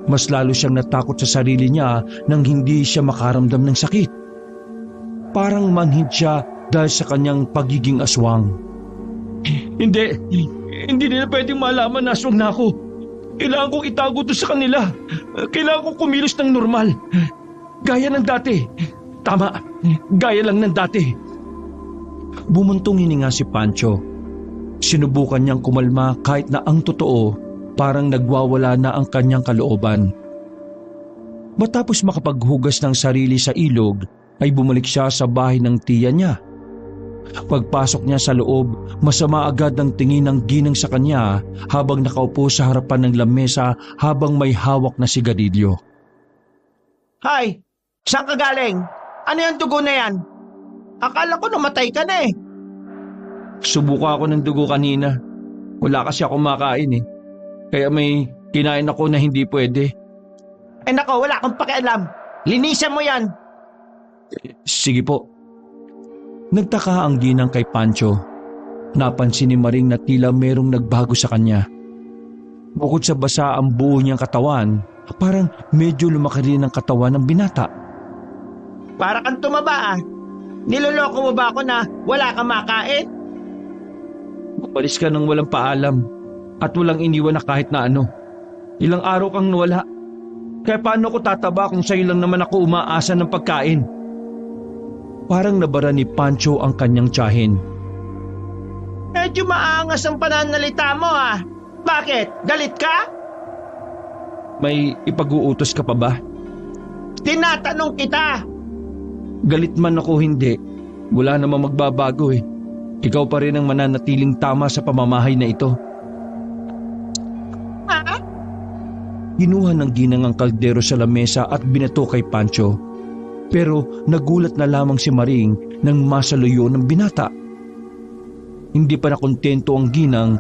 Mas lalo siyang natakot sa sarili niya nang hindi siya makaramdam ng sakit. Parang manhid siya dahil sa kanyang pagiging aswang. Hindi nila pwedeng malaman na aswang na ako. Kailangan kong itago to sa kanila. Kailangan kong kumilos ng normal. Gaya ng dati. Tama, gaya lang ng dati. Bumuntong hininga si Pancho. Sinubukan niyang kumalma kahit na ang totoo, parang nagwawala na ang kanyang kalooban. Matapos makapaghugas ng sarili sa ilog, ay bumalik siya sa bahay ng tiya niya. Pagpasok niya sa loob, masama agad ang tingin ng ginang sa kanya habang nakaupo sa harapan ng lamesa habang may hawak na sigarilyo. Hay, saan ka galing? Ano yung dugo na yan? Akala ko namatay ka na eh. Subuka ako ng dugo kanina. Wala kasi ako makain eh. Kaya may kinain ako na hindi pwede. Eh nako, wala akong pakialam. Linisan mo yan. Sige po. Nagtaka ang ginang kay Pancho. Napansin ni Maring na tila merong nagbago sa kanya. Bukod sa basa ang buo niyang katawan, parang medyo lumaki rin ang katawan ng binata. Para kang tumaba ah. Niloloko mo ba ako na wala kang makain? Umalis ka nang walang paalam at walang iniwan na kahit na ano. Ilang araw kang nawala. Kaya paano ko tataba kung sa'yo lang naman ako umaasa ng pagkain? Parang nabara ni Pancho ang kanyang tiyahin. Medyo maangas ang pananalita mo ah. Bakit? Galit ka? May ipag-uutos ka pa ba? Tinatanong kita. Galit man ako hindi. Wala namang magbabago eh. Ikaw pa rin ang mananatiling tama sa pamamahay na ito. Ha? Ginuha ng ginang ang kaldero sa lamesa at binato kay Pancho. Pero nagulat na lamang si Maring nang masaluyo ng binata. Hindi pa nakontento ang ginang,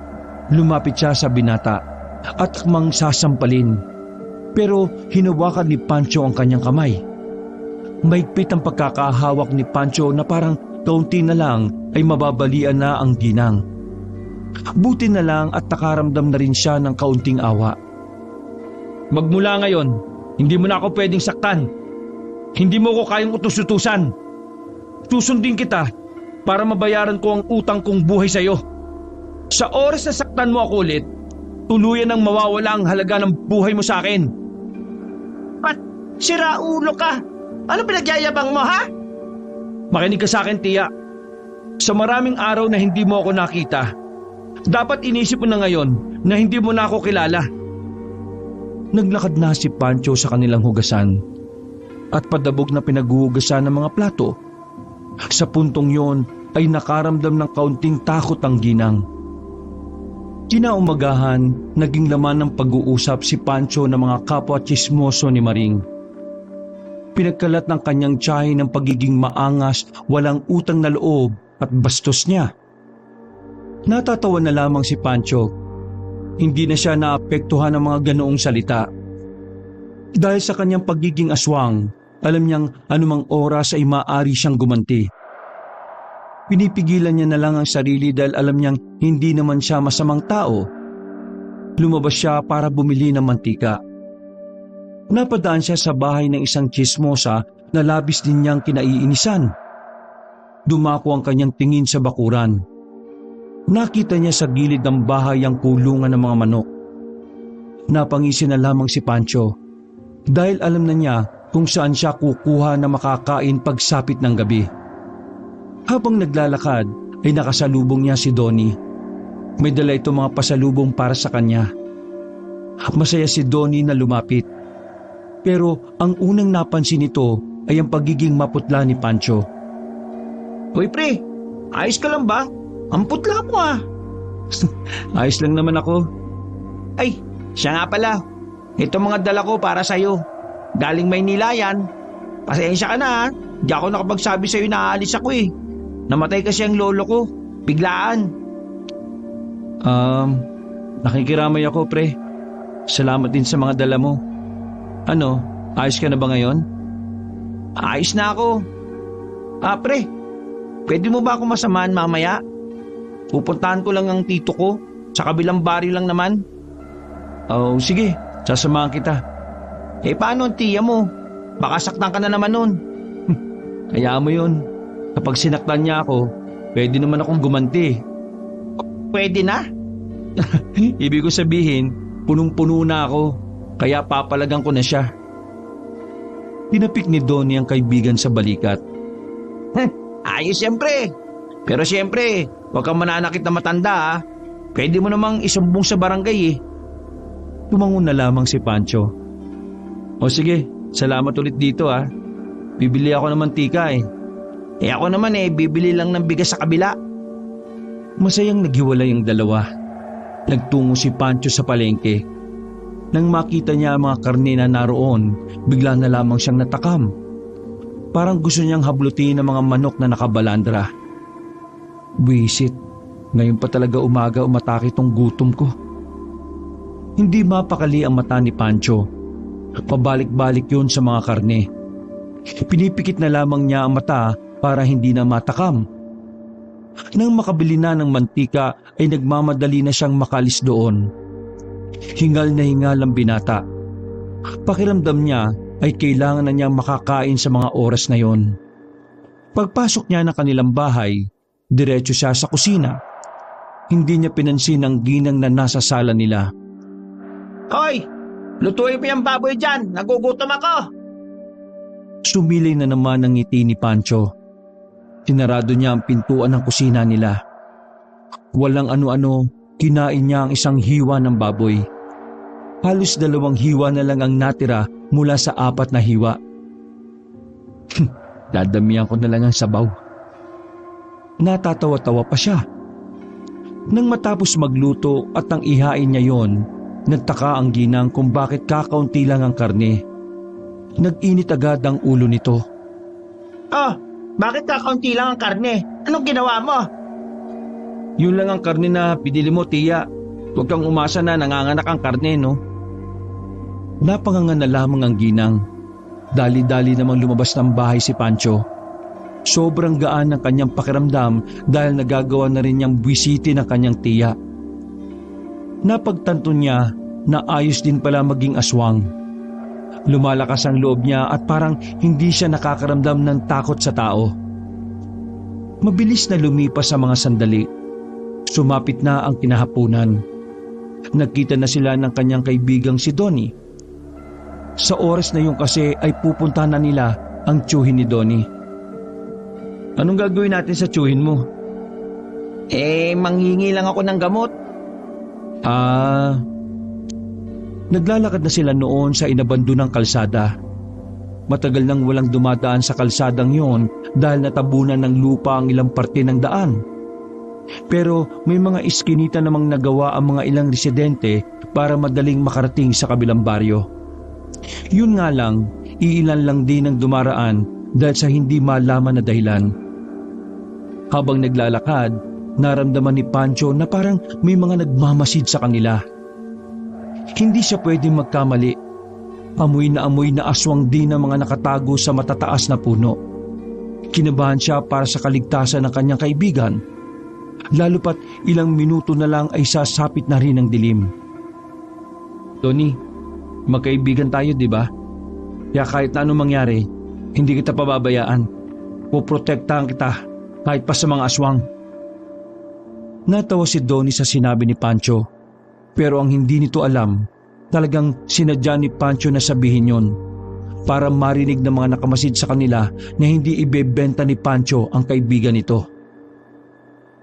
lumapit siya sa binata at akmang sasampalin. Pero hinawakan ni Pancho ang kanyang kamay. Mahigpit ang pagkakahawak ni Pancho na parang kaunti na lang ay mababalian na ang ginang. Buti na lang at nakaramdam na rin siya ng kaunting awa. Magmula ngayon, hindi mo na ako pwedeng saktan. Hindi mo ko kayang utus-utusan. Susundin kita para mabayaran ko ang utang kong buhay sa iyo. Sa oras na saktan mo ako ulit, tuluyan ang mawawala ang halaga ng buhay mo sa akin. Pat, sira ulo ka. Ano pinagyayabang mo ha? Makinig ka sa akin, tiya. Sa maraming araw na hindi mo ako nakita, dapat inisip mo na ngayon na hindi mo na ako kilala. Naglakad na si Pancho sa kanilang hugasan at padabog na pinaghuhugasan ng mga plato. Sa puntong yon ay nakaramdam ng kaunting takot ang ginang. Kinaumagahan, naging laman ng pag-uusap si Pancho ng mga kapwa tsismoso ni Maring. Pinagkalat ng kanyang tiyahin ng pagiging maangas, walang utang na loob at bastos niya. Natatawa na lamang si Pancho. Hindi na siya naapektuhan ng mga ganoong salita. Dahil sa kanyang pagiging aswang, alam niyang anumang oras ay maaari siyang gumanti. Pinipigilan niya na lang ang sarili dahil alam niyang hindi naman siya masamang tao. Lumabas siya para bumili ng mantika. Napadaan siya sa bahay ng isang tsismosa na labis din niyang kinaiinisan. Dumako ang kanyang tingin sa bakuran. Nakita niya sa gilid ng bahay ang kulungan ng mga manok. Napangisi na lamang si Pancho dahil alam na niya kung saan siya kukuha na makakain pagsapit ng gabi. Habang naglalakad ay nakasalubong niya si Donnie. May dala ito mga pasalubong para sa kanya. Masaya si Donnie na lumapit. Pero ang unang napansin nito ay ang pagiging maputla ni Pancho. Hoy pre, ayos ka lang ba? Ang putla mo ah. Ayos lang naman ako. Ay, siya nga pala. Ito mga dala ko para sa'yo. Galing Maynila yan. Pasensya ka na ha. Di ako nakapagsabi sa'yo na aalis ako eh. Namatay kasi ang lolo ko. Biglaan. Nakikiramay ako pre. Salamat din sa mga dala mo. Ano, ayos ka na ba ngayon? Ayos na ako. Pre, pwede mo ba ako masamahan mamaya? Pupuntahan ko lang ang tito ko. Sa kabilang baryo lang naman. Oh, sige, sasamahan kita. Paano ang tiya mo? Baka saktan ka na naman nun. Kaya mo yun. Kapag sinaktan niya ako, pwede naman akong gumanti. Pwede na? Ibig ko sabihin, punong-puno na ako, kaya papalagan ko na siya. Tinapik ni Donnie ang kaibigan sa balikat. Ayos siyempre. Pero siyempre, huwag kang mananakit na matanda ha. Pwede mo namang isumbong sa barangay eh. Tumangon na lamang si Pancho. O sige, salamat ulit dito ha. Bibili ako ng mantika eh. Ako naman bibili lang ng bigas sa kabila. Masayang naghiwalay ang dalawa. Nagtungo si Pancho sa palengke. Nang makita niya ang mga karne na naroon, bigla na lamang siyang natakam. Parang gusto niyang hablutin ang mga manok na nakabalandra. Buisit, ngayon pa talaga umaga umatake tong gutom ko. Hindi mapakali ang mata ni Pancho. Pabalik-balik yun sa mga karne. Pinipikit na lamang niya ang mata para hindi na matakam. Nang makabili na ng mantika ay nagmamadali na siyang makalis doon. Hingal na hingal ang binata. Pakiramdam niya ay kailangan na niyang makakain sa mga oras na yon. Pagpasok niya ng kanilang bahay, diretso siya sa kusina. Hindi niya pinansin ang ginang na nasa sala nila. Hoy! Lutuin mo yung baboy dyan! Nagugutom ako! Sumilay na naman ang ngiti ni Pancho. Sinarado niya ang pintuan ng kusina nila. Walang ano-ano, kinain niya ang isang hiwa ng baboy. Halos 2 hiwa na lang ang natira mula sa 4 na hiwa. Dadamihan ko na lang ang sabaw. Natatawa-tawa pa siya. Nang matapos magluto at nang ihain niya yon, nagtaka ang ginang kung bakit kakaunti lang ang karne. Nag-init agad ang ulo nito. Oh, bakit kakaunti lang ang karne? Anong ginawa mo? Yun lang ang karne na pinili mo, tiya. Huwag kang umasa na nanganganak ang karne, no? Napangangan na lamang ang ginang. Dali-dali namang lumabas ng bahay si Pancho. Sobrang gaan ng kanyang pakiramdam dahil nagagawa na rin niyang buwisiti ng kanyang tiya. Napagtanto niya na ayos din pala maging aswang. Lumalakas ang loob niya at parang hindi siya nakakaramdam ng takot sa tao. Mabilis na lumipas ang mga sandali. Sumapit na ang kinahapunan. Nagkita na sila ng kanyang kaibigang si Donnie. Sa oras na yun kasi ay pupunta na nila ang tiyuhin ni Donnie. Anong gagawin natin sa tiyuhin mo? Manghingi lang ako ng gamot. Naglalakad na sila noon sa inabandonang kalsada. Matagal nang walang dumadaan sa kalsadang yon dahil natabunan ng lupa ang ilang parte ng daan. Pero may mga iskinita namang nagawa ang mga ilang residente para madaling makarating sa kabilang baryo. Yun nga lang, iilan lang din ang dumaraan dahil sa hindi malaman na dahilan. Habang naglalakad, naramdaman ni Pancho na parang may mga nagmamasid sa kanila. Hindi siya pwedeng magkamali. Amoy na aswang din ang mga nakatago sa matataas na puno. Kinabahan siya para sa kaligtasan ng kanyang kaibigan. Lalo pat ilang minuto na lang ay sasapit na rin ang dilim. Tony, magkaibigan tayo, di ba? Kaya kahit na anong mangyari, hindi kita pababayaan. Poprotektahan kita kahit pa sa mga aswang. Natawa si Donnie sa sinabi ni Pancho, pero ang hindi nito alam, talagang sinadya ni Pancho na sabihin yon para marinig ng mga nakamasid sa kanila na hindi ibebenta ni Pancho ang kaibigan nito.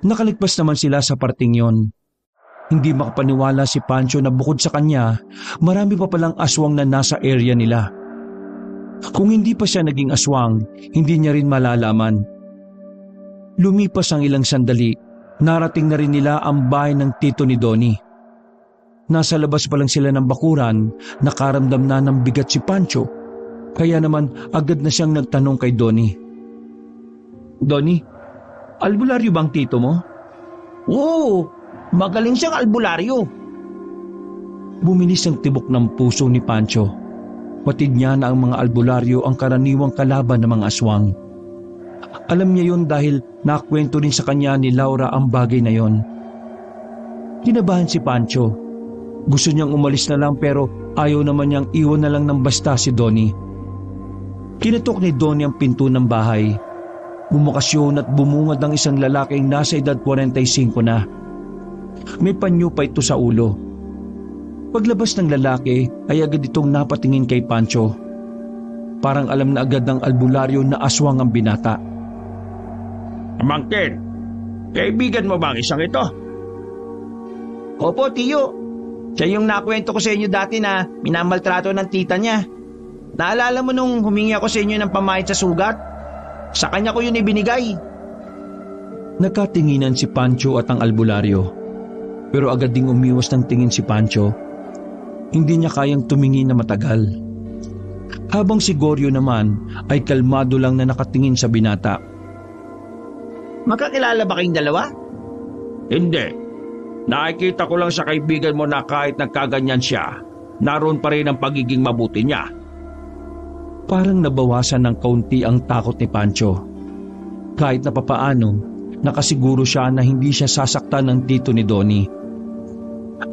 Nakaligpas naman sila sa parting yon. Hindi makapaniwala si Pancho na bukod sa kanya, marami pa palang aswang na nasa area nila. Kung hindi pa siya naging aswang, hindi niya rin malalaman. Lumipas ang ilang sandali, narating na rin nila ang bahay ng tito ni Donnie. Nasa labas pa lang sila ng bakuran, nakaramdam na ng bigat si Pancho. Kaya naman agad na siyang nagtanong kay Donnie. Donnie, albularyo bang tito mo? Oo, magaling siyang albularyo. Bumilis ang tibok ng puso ni Pancho. Patid niya na ang mga albularyo ang karaniwang kalaban ng mga aswang. Alam niya yon dahil nakwento rin sa kanya ni Laura ang bagay na yon. Kinabahan si Pancho. Gusto niyang umalis na lang pero ayaw naman niyang iwan na lang ng basta si Donnie. Kinatok ni Donnie ang pinto ng bahay. Bumukas yun at bumungad ang isang lalaking nasa edad 45 na. May panyo pa ito sa ulo. Paglabas ng lalaki ay agad itong napatingin kay Pancho. Parang alam na agad ng albularyo na aswang ang binata. Amangkin, kaibigan mo ba ang isang ito? Opo, tiyo. Siya yung nakwento ko sa inyo dati na minamaltrato ng tita niya. Naalala mo nung humingi ako sa inyo ng pamahid sa sugat? Sa kanya ko yun ibinigay. Nakatinginan si Pancho at ang albularyo. Pero agad ding umiwas ng tingin si Pancho. Hindi niya kayang tumingin na matagal. Habang si Goryo naman ay kalmado lang na nakatingin sa binata. Magkakilala ba kayong dalawa? Hindi. Nakikita ko lang sa kaibigan mo na kahit nagkaganyan siya, naroon pa rin ang pagiging mabuti niya. Parang nabawasan ng kaunti ang takot ni Pancho. Kahit na papaano, nakasiguro siya na hindi siya sasaktan ng tito ni Donnie.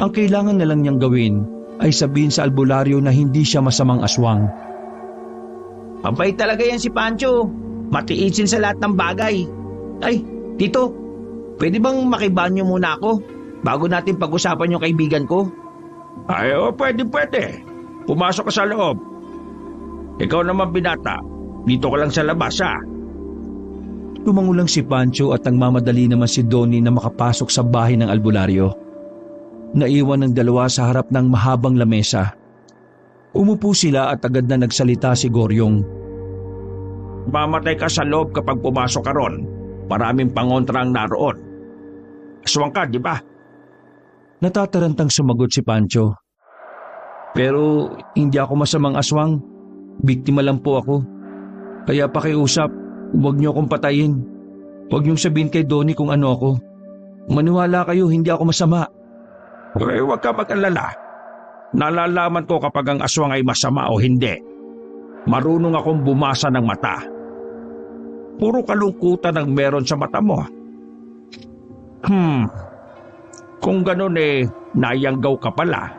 Ang kailangan na lang niyang gawin ay sabihin sa albularyo na hindi siya masamang aswang. Mabait talaga yan si Pancho. Matiisin sa lahat ng bagay. Ay, tito, pwede bang makibanyo muna ako bago natin pag-usapan yung kaibigan ko? Ay, pwede. Pumasok ka sa loob. Ikaw naman binata, dito ka lang sa labas ha. Tumango lang si Pancho at ang mamadali naman si Donnie na makapasok sa bahay ng albularyo. Naiwan ng dalawa sa harap ng mahabang lamesa. Umupo sila at agad na nagsalita si Goryong. Mamatay ka sa loob kapag pumasok ka ron. Maraming pangontra ang naroon. Aswang ka, di ba? Natatarantang sumagot si Pancho. Pero hindi ako masamang aswang. Biktima lang po ako. Kaya pakiusap, huwag niyo akong patayin. Huwag niyong sabihin kay Donnie kung ano ako. Maniwala kayo, hindi ako masama. Huwag ka mag-alala. Nalalaman ko kapag ang aswang ay masama o hindi. Marunong akong bumasa ng mata. Puro kalungkutan ang meron sa mata mo. Kung ganun nayanggaw ka pala.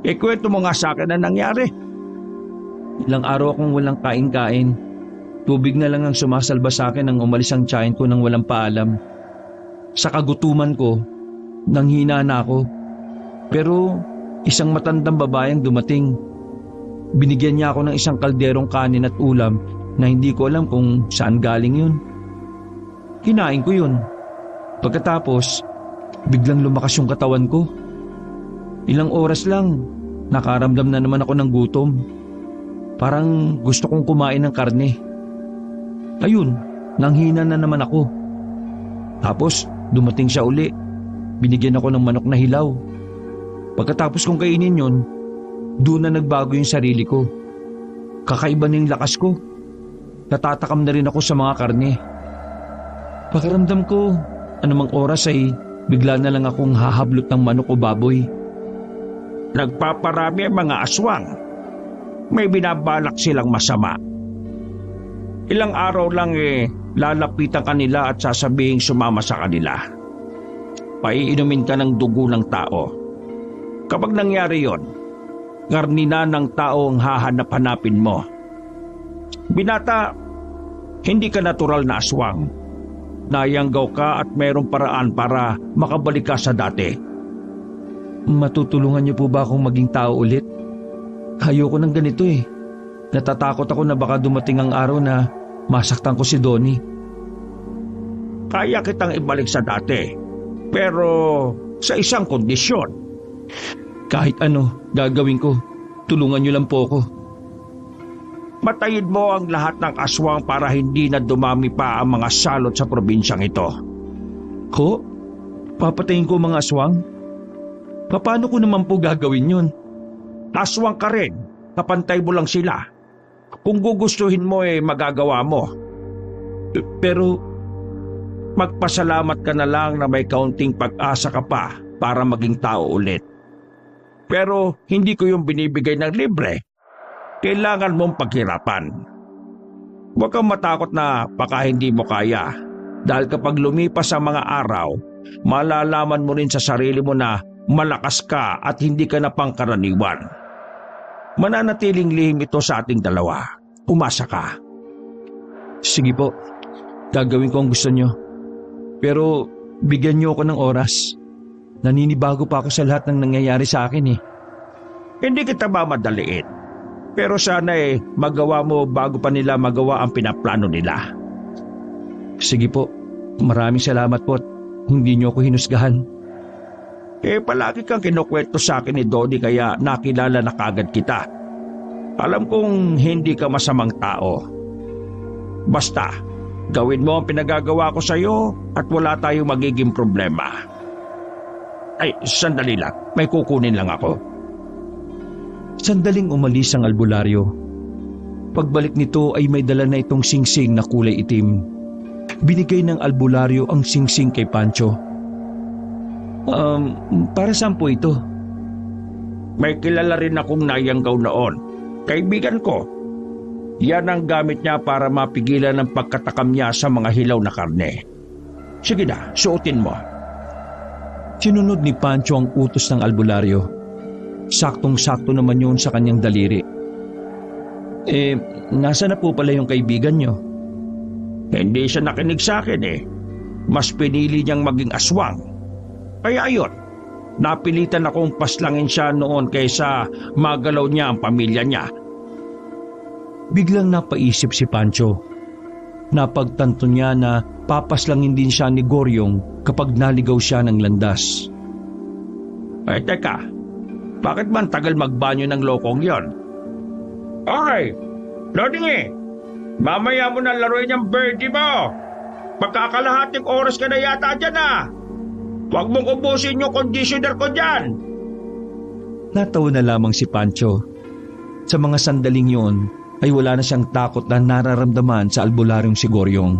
Kwento mo nga sa akin na nangyari. Ilang araw akong walang kain-kain. Tubig na lang ang sumasalba sa akin nang umalis ang tiyahin ko nang walang paalam. Sa kagutuman ko, nanghina na ako. Pero isang matandang babaeng dumating. Binigyan niya ako ng isang kalderong kanin at ulam na hindi ko alam kung saan galing yun. Kinain ko yun. Pagkatapos, biglang lumakas yung katawan ko. Ilang oras lang, nakaramdam na naman ako ng gutom. Parang gusto kong kumain ng karne. Ayun, nanghina na naman ako. Tapos, dumating siya uli. Binigyan ako ng manok na hilaw. Pagkatapos kong kainin yun, doon na nagbago yung sarili ko. Kakaiba na yung lakas ko. Natatakam na rin ako sa mga karne. Pakiramdam ko, anumang oras ay bigla na lang akong hahablot ng manok o baboy. Nagpaparami ang mga aswang. May binabalak silang masama. Ilang araw lang lalapitan ka nila at sasabihing sumama sa kanila. Paiinumin ka ng dugo ng tao. Kapag nangyari yon, karnina ng tao ang hahanap-hanapin mo. Binata, hindi ka natural na aswang. Nayanggaw ka at mayroong paraan para makabalik ka sa dati. Matutulungan niyo po ba akong maging tao ulit? Ayoko ng ganito Natatakot ako na baka dumating ang araw na masaktan ko si Donnie. Kaya kitang ibalik sa dati, pero sa isang kondisyon. Kahit ano, gagawin ko. Tulungan niyo lang po ako. Matayin mo ang lahat ng aswang para hindi na dumami pa ang mga salot sa probinsyang ito. Ko? Papatayin ko mga aswang? Paano ko naman po gagawin yun? Aswang ka rin, kapantay mo lang sila. Kung gugustuhin mo magagawa mo. Pero magpasalamat ka na lang na may kaunting pag-asa ka pa para maging tao ulit. Pero hindi ko yung binibigay ng libre. Kailangan mong paghirapan. Huwag kang matakot na baka hindi mo kaya. Dahil kapag lumipas ang mga araw, malalaman mo rin sa sarili mo na malakas ka at hindi ka na pangkaraniwan. Mananatiling lihim ito sa ating dalawa. Umasa ka. Sige po, gagawin ko ang gusto nyo. Pero bigyan nyo ako ng oras. Naninibago pa ako sa lahat ng nangyayari sa akin eh. Hindi kita mamadaliin. Pero sana magawa mo bago pa nila magawa ang pinaplano nila. Sige po, maraming salamat po at hindi nyo ako hinusgahan. Palagi kang kinukwento sa akin ni Dodi kaya nakilala na kagad kita. Alam kong hindi ka masamang tao. Basta, gawin mo ang pinagagawa ko sa iyo at wala tayong magiging problema. Ay, sandali lang. May kukunin lang ako. Sandaling umalis ang albularyo. Pagbalik nito ay may dala na itong singsing na kulay itim. Binigay ng albularyo ang singsing kay Pancho. Para saan po ito? May kilala rin akong nayanggaw noon. Kaibigan ko. Yan ang gamit niya para mapigilan ang pagkatakam niya sa mga hilaw na karne. Sige na, suotin mo. Sinunod ni Pancho ang utos ng albularyo. Saktong-sakto naman yun sa kanyang daliri. Nasa na po pala yung kaibigan nyo? Hindi siya nakinig sa akin Mas pinili niyang maging aswang. Kaya ayun, napilitan akong paslangin siya noon kaysa magalaw niya ang pamilya niya. Biglang napaisip si Pancho. Napagtanto niya na papaslangin din siya ni Goryong kapag naligaw siya ng landas. Teka, bakit man tagal magbanyo ng lokong yon? Okay, Loding mamaya mo na laruin yung birdie mo. Pagkakalahating oras ka na yata dyan Huwag mong ubusin yung conditioner ko dyan. Natawa na lamang si Pancho. Sa mga sandaling yun, ay wala na siyang takot na nararamdaman sa albularyong si Goryong.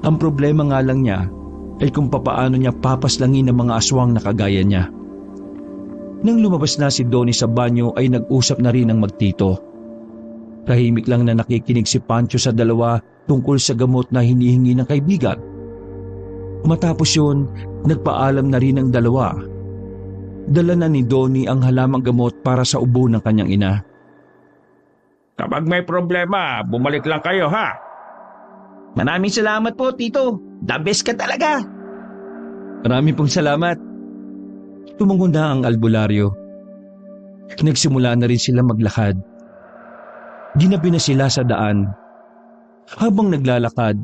Ang problema nga lang niya ay kung papaano niya papaslangin ang mga aswang na kagaya niya. Nang lumabas na si Donnie sa banyo ay nag-usap na rin ang magtito. Tahimik lang na nakikinig si Pancho sa dalawa tungkol sa gamot na hinihingi ng kaibigan. Matapos yun, nagpaalam na rin ang dalawa. Dala na ni Donnie ang halamang gamot para sa ubo ng kanyang ina. Kapag may problema, bumalik lang kayo Maraming salamat po, Tito. The best ka talaga. Marami pong salamat. Tumango na ang albularyo. Nagsimula na rin sila maglakad. Ginabi na sila sa daan. Habang naglalakad,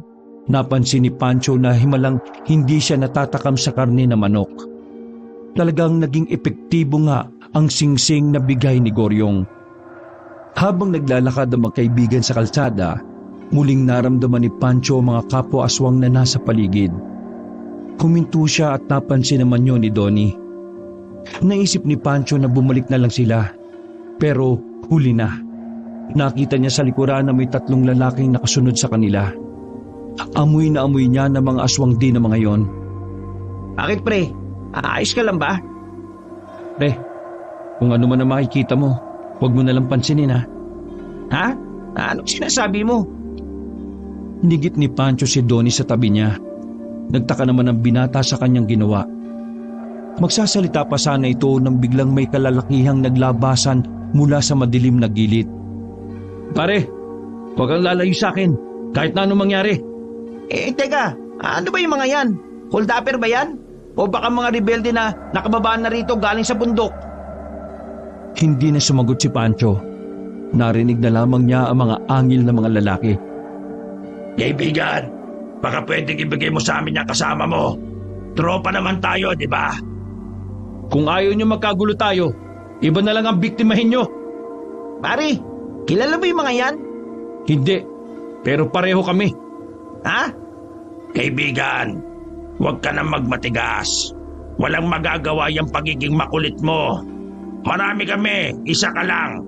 napansin ni Pancho na himalang hindi siya natatakam sa karne na manok. Talagang naging epektibo nga ang singsing na bigay ni Goryong. Habang naglalakad ang magkaibigan sa kalsada, muling naramdaman ni Pancho ang mga kapwa-aswang na nasa paligid. Huminto siya at napansin naman yun ni Donnie. Naisip ni Pancho na bumalik na lang sila, pero huli na. Nakita niya sa likuran na may 3 lalaking nakasunod sa kanila. Amoy na amoy niya na mga aswang din na mga yon. Bakit pre? Ayos ka lang ba? Pre, kung ano man ang makikita mo, huwag mo nalang pansinin Ha? Anong sinasabi mo? Hinigit ni Pancho si Donnie sa tabi niya. Nagtaka naman ang binata sa kanyang ginawa. Magsasalita pa sana ito nang biglang may kalalakihang naglabasan mula sa madilim na gilid. Pare, huwag kang lalayo sa akin kahit na anong mangyari. Teka, ano ba yung mga yan? Hold-upper ba yan? O baka mga rebelde na nakababaan na rito galing sa bundok? Hindi na sumagot si Pancho. Narinig na lamang niya ang mga angil na mga lalaki. Kaibigan, baka pwedeng ibigay mo sa amin yung kasama mo. Tropa naman tayo, di ba? Kung ayaw niyo magkagulo tayo, iba na lang ang biktimahin niyo. Pare, kilala mo yung mga yan? Hindi, pero pareho kami. Ha? Kaibigan, huwag ka na magmatigas. Walang magagawa yung pagiging makulit mo. Marami kami, isa ka lang.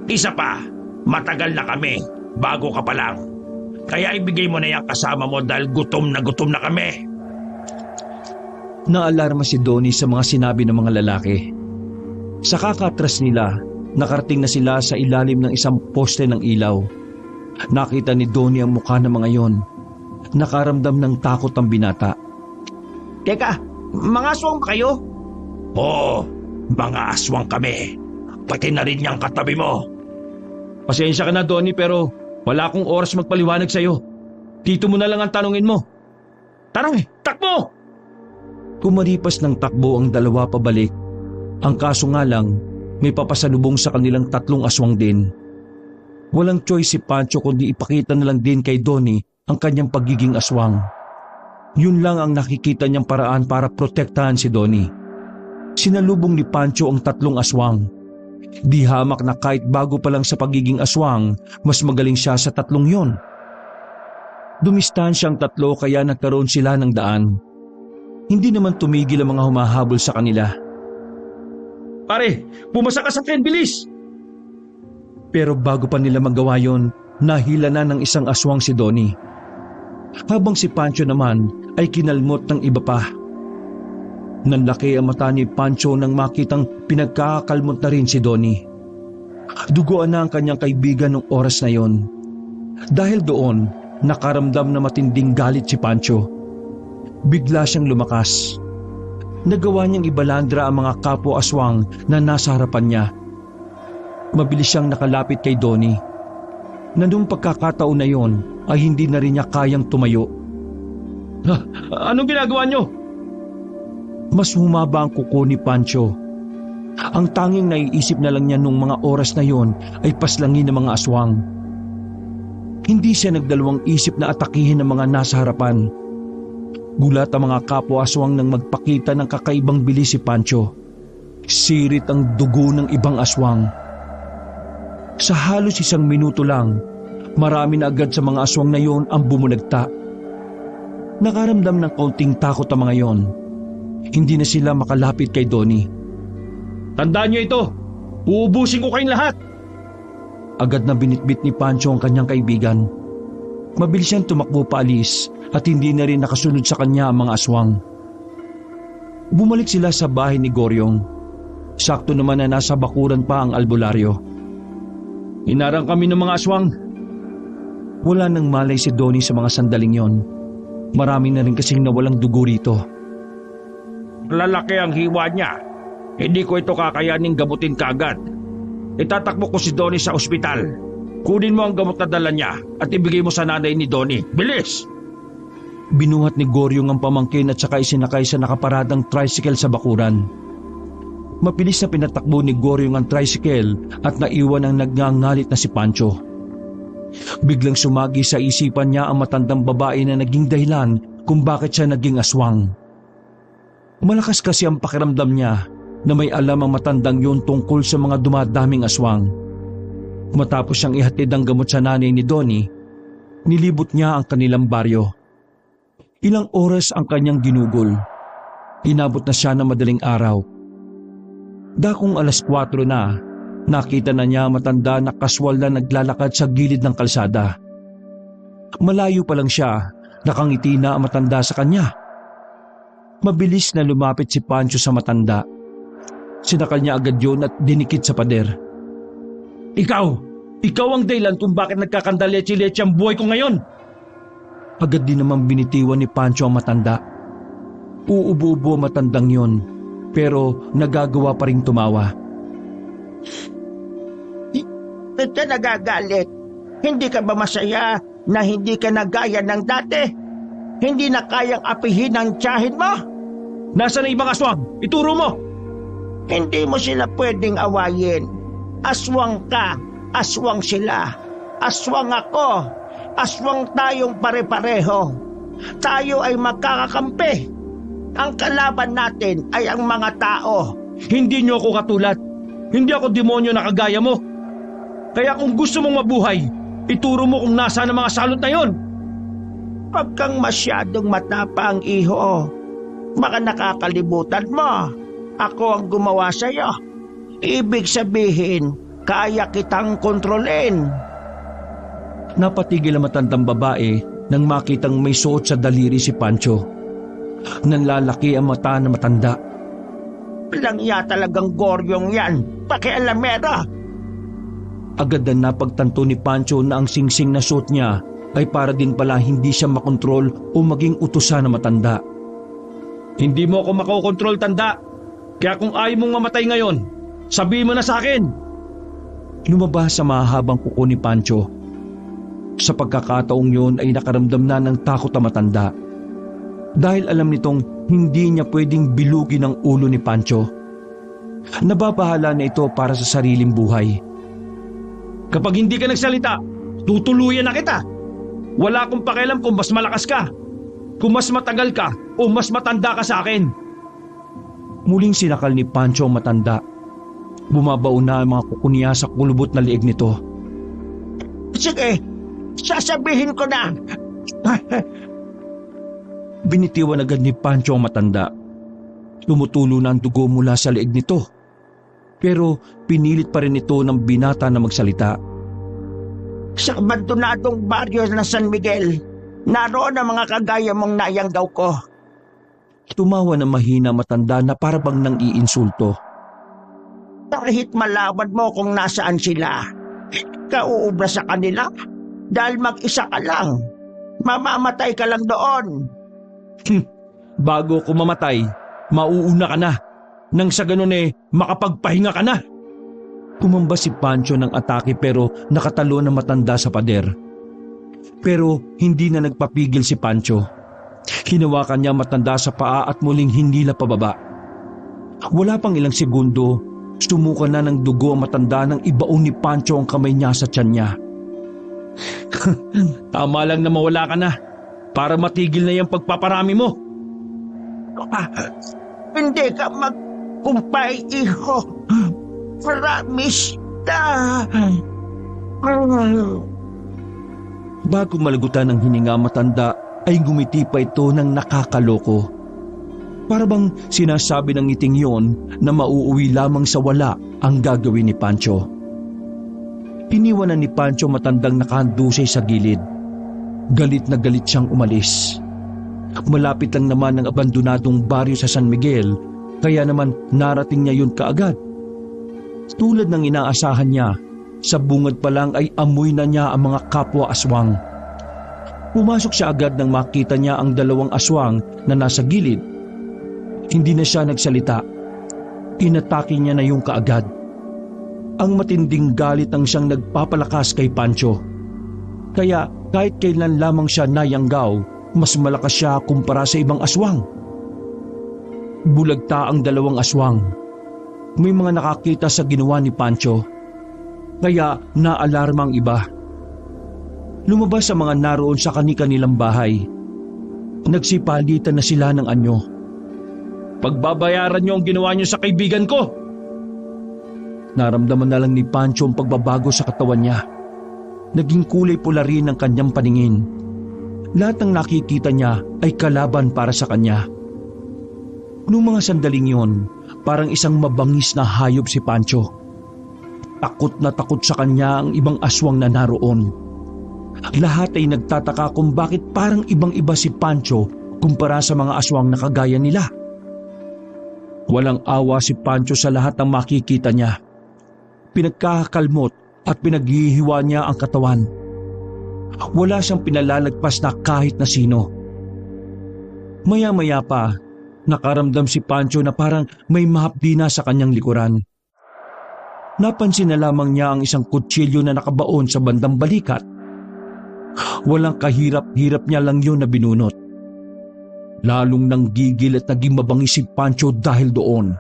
Isa pa, matagal na kami, bago ka pa lang. Kaya ibigay mo na yung kasama mo dahil gutom na kami. Naalarma si Donnie sa mga sinabi ng mga lalaki. Sa kakatras nila, nakarating na sila sa ilalim ng isang poste ng ilaw. Nakita ni Donnie ang mukha ng mga yon. Nakaramdam ng takot ang binata. Teka, mga aswang ba kayo? Oo, mga aswang kami. Pati na rin niyang katabi mo. Pasensya ka na, Donnie, pero wala akong oras magpaliwanag sa'yo. Tito mo na lang ang tanungin mo. Tara, takbo! Kumaripas ng takbo ang dalawa pabalik. Ang kaso nga lang, may papasalubong sa kanilang tatlong aswang din. Walang choice si Pancho kundi ipakita na lang din kay Donnie ang kanyang pagiging aswang. Yun lang ang nakikita niyang paraan para protektahan si Donnie. Sinalubong ni Pancho ang tatlong aswang. Di hamak na kahit bago pa lang sa pagiging aswang, mas magaling siya sa tatlong yon. Dumistansya ang tatlo kaya nagkaroon sila ng daan. Hindi naman tumigil ang mga humahabol sa kanila. Pare, pumasa ka sa akin, bilis! Pero bago pa nila magawa yon, nahila na ng isang aswang si Donnie. Habang si Pancho naman ay kinalmot ng iba pa. Nanlaki ang mata ni Pancho nang makitang pinagkakakalmot na rin si Donnie. Duguan na ang kanyang kaibigan ng oras na yon. Dahil doon, nakaramdam na matinding galit si Pancho. Bigla siyang lumakas. Nagawa niyang ibalandra ang mga kapwa-aswang na nasa harapan niya. Mabilis siyang nakalapit kay Donnie. Na nung pagkakataon na yon ay hindi na rin niya kayang tumayo. Anong ginagawa niyo? Mas humaba ang kuko ni Pancho. Ang tanging naiisip na lang niya nung mga oras na yon ay paslangin ng mga aswang. Hindi siya nagdalawang isip na atakihin ng mga nasa harapan. Gulat ang mga kapwa-aswang nang magpakita ng kakaibang bilis si Pancho. Sirit ang dugo ng ibang aswang. Sa halos 1 minuto lang, marami na agad sa mga aswang na yon ang bumunagta. Nakaramdam ng kaunting takot ang mga yon. Hindi na sila makalapit kay Donnie. Tandaan niyo ito, uubusin ko kayong lahat! Agad na binitbit ni Pancho ang kanyang kaibigan. Mabilis siyang tumakbo paalis at hindi na rin nakasunod sa kanya ang mga aswang. Bumalik sila sa bahay ni Goryong. Sakto naman na nasa bakuran pa ang albularyo. Hinarang kami ng mga aswang. Wala nang malay si Donnie sa mga sandaling yon. Marami na rin kasing nawalang dugo rito. Lalaki ang hiwa niya. Hindi ko ito kakayaning gamutin kaagad. Itatakbo ko si Donnie sa ospital. Kunin mo ang gamot na dala niya at ibigay mo sa nanay ni Donnie. Bilis! Binuhat ni Goryong ang pamangkin at saka isinakay sa nakaparadang tricycle sa bakuran. Mabilis na pinatakbo ni Goryong ang tricycle at naiwan ang nagngangalit na si Pancho. Biglang sumagi sa isipan niya ang matandang babae na naging dahilan kung bakit siya naging aswang. Malakas kasi ang pakiramdam niya na may alam ang matandang yun tungkol sa mga dumadaming aswang. Matapos siyang ihatid ang gamot sa nanay ni Donnie, nilibot niya ang kanilang baryo. Ilang oras ang kanyang ginugol. Inabot na siya ng madaling araw. Dakong 4:00 na, nakita na niya matanda na kaswal na naglalakad sa gilid ng kalsada. Malayo pa lang siya, nakangiti na ang matanda sa kanya. Mabilis na lumapit si Pancho sa matanda. Sinakal niya agad yun at dinikit sa pader. Ikaw ang dahilan kung bakit nagkakandaletse-letse ang buhay ko ngayon. Agad din naman binitiwan ni Pancho ang matanda. Uubo-ubo ang matandang yun, pero nagagawa pa rin tumawa. Ba't ka nagagalit? Hindi ka ba masaya na hindi ka nagaya ng dati? Hindi na kayang apihin ang tiyahin mo? Nasaan ang ibang aswang? Ituro mo! Hindi mo sila pwedeng awayin. Aswang ka, aswang sila. Aswang ako, aswang tayong pare-pareho. Tayo ay magkakakampi. Ang kalaban natin ay ang mga tao. Hindi niyo ako katulad. Hindi ako demonyo na kagaya mo. Kaya kung gusto mong mabuhay, ituro mo kung nasaan ang mga salot na yon. Huwag kang masyadong matapang, iho. Baka nakakalimutan mo. Ako ang gumawa sa'yo. Ibig sabihin, kaya kitang kontrolin. Napatigil ang matandang babae nang makitang may suot sa daliri si Pancho. Nanlalaki ang mata na matanda. Langya talagang Goryong yan. Pakialamera. Agad na napagtanto ni Pancho na ang singsing na suot niya ay para din pala hindi siya makontrol o maging utusan na matanda. Hindi mo ako makokontrol, tanda. Kaya kung ayaw mong mamatay ngayon, sabihin mo na sa akin. Lumabas sa mahabang kuko ni Pancho. Sa pagkakataong yun ay nakaramdam na ng takot na matanda. Dahil alam nitong hindi niya pwedeng bilugin ang ulo ni Pancho. Nababahala na ito para sa sariling buhay. Kapag hindi ka nagsalita, tutuluyan na kita. Wala akong pakialam kung mas malakas ka, kung mas matagal ka o mas matanda ka sa akin. Muling sinakal ni Pancho ang matanda. Bumabao na ang mga kuko niya sa kulubot na liig nito. Sige, sasabihin ko na. Binitiwan agad ni Pancho ang matanda. Tumutulo na ang dugo mula sa liig nito. Pero pinilit pa rin ito ng binata na magsalita. Sa abandonadong baryo na San Miguel, naroon ang mga kagaya mong nayanggaw ko. Tumawa ng mahina matanda na para bang nang iinsulto. Kahit malawad mo kung nasaan sila, kauubra sa kanila dahil mag-isa ka lang. Mamamatay ka lang doon. Bago ko mamatay, mauuna ka na. Nang sa ganun makapagpahinga ka na. Kumamba si Pancho ng atake pero nakatalo na matanda sa pader. Pero hindi na nagpapigil si Pancho. Hinawakan niya matanda sa paa at muling hinila pababa. Wala pang ilang segundo, sumuka na ng dugo ang matanda nang ibaon ni Pancho ang kamay niya sa tiyan niya. Tama lang na mawala ka na para matigil na yung pagpaparami mo. Hindi ka magkumpay, iho. Promise na. Bago malagutan ng hininga matanda ay gumiti pa ito ng nakakaloko. Para bang sinasabi ng ngiting yon na mauuwi lamang sa wala ang gagawin ni Pancho. Iniwanan ni Pancho matandang nakahandusay sa gilid. Galit na galit siyang umalis. Malapit lang naman ang abandonadong baryo sa San Miguel, kaya naman narating niya yun kaagad. Tulad ng inaasahan niya, sa bungad pa lang ay amoy na niya ang mga kapwa aswang. Pumasok siya agad nang makita niya ang dalawang aswang na nasa gilid. Hindi na siya nagsalita. Inatake niya na yung kaagad. Ang matinding galit ang siyang nagpapalakas kay Pancho. Kaya kahit kailan lamang siya nayanggaw, mas malakas siya kumpara sa ibang aswang. Bulagta ang dalawang aswang. May mga nakakita sa ginawa ni Pancho. Kaya naalarma ang iba. Lumabas sa mga naroon sa kani-kanilang bahay. Nagsipalitan na sila ng anyo. Pagbabayaran niyo ang ginawa niyo sa kaibigan ko. Naramdaman na lang ni Pancho ang pagbabago sa katawan niya. Naging kulay pula rin ang kanyang paningin. Lahat ng nakikita niya ay kalaban para sa kanya. Noong mga sandaling yon, parang isang mabangis na hayop si Pancho. Takot na takot sa kanya ang ibang aswang na naroon. Lahat ay nagtataka kung bakit parang ibang-iba si Pancho kumpara sa mga aswang na kagaya nila. Walang awa si Pancho sa lahat ng makikita niya. Pinagkakakalmot at pinaghihiwa niya ang katawan. Wala siyang pinalalagpas na kahit na sino. Maya-maya pa, nakaramdam si Pancho na parang may mahapdi na sa kanyang likuran. Napansin na lamang niya ang isang kutsilyo na nakabaon sa bandang balikat. Walang kahirap-hirap niya lang yun na binunot. Lalong nanggigil at naging mabangis si Pancho dahil doon.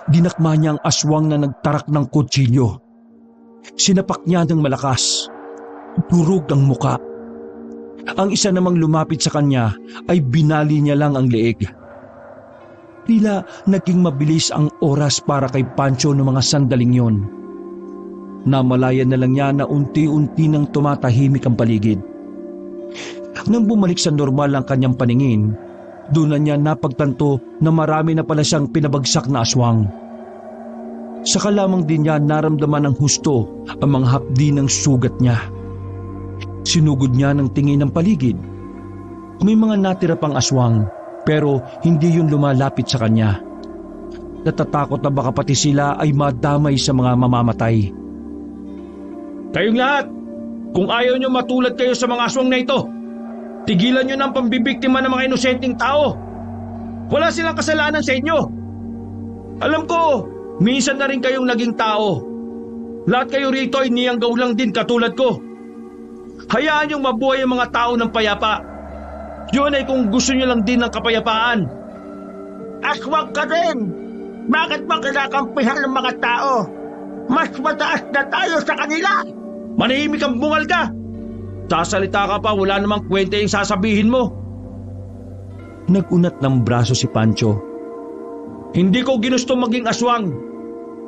Dinakma niya ang aswang na nagtarak ng kutsilyo. Sinapak niya ng malakas. Durog ang muka. Ang isa namang lumapit sa kanya ay binali niya lang ang leeg. Tila naging mabilis ang oras para kay Pancho noong mga sandaling yon. Namalayan na lang niya na unti-unti nang tumatahimik ang paligid. Nang bumalik sa normal ang kanyang paningin, doon na niya napagtanto na marami na pala siyang pinabagsak na aswang. Saka lamang din niya naramdaman ng husto ang mga hapdi ng sugat niya. Sinugod niya ng tingin ng paligid. May mga natira pang aswang pero hindi yun lumalapit sa kanya. Natatakot na baka pati sila ay madamay sa mga mamamatay. Kayong lahat, kung ayaw niyo matulad kayo sa mga aswang na ito, tigilan niyo ng pambibiktima ng mga inosenteng tao. Wala silang kasalanan sa inyo. Alam ko, minsan na rin kayong naging tao. Lahat kayo rito ay niyanggaw lang din katulad ko. Hayaan niyong mabuhay ang mga tao ng payapa. Yun ay kung gusto niyo lang din ng kapayapaan. Aswang ka rin! Bakit ba kinakampihan ng mga tao? Mas mataas na tayo sa kanila! Manahimik kang bungal ka! Sasalita ka pa, wala namang kwenta yung sasabihin mo. Nag-unat ng braso si Pancho. Hindi ko ginusto maging aswang.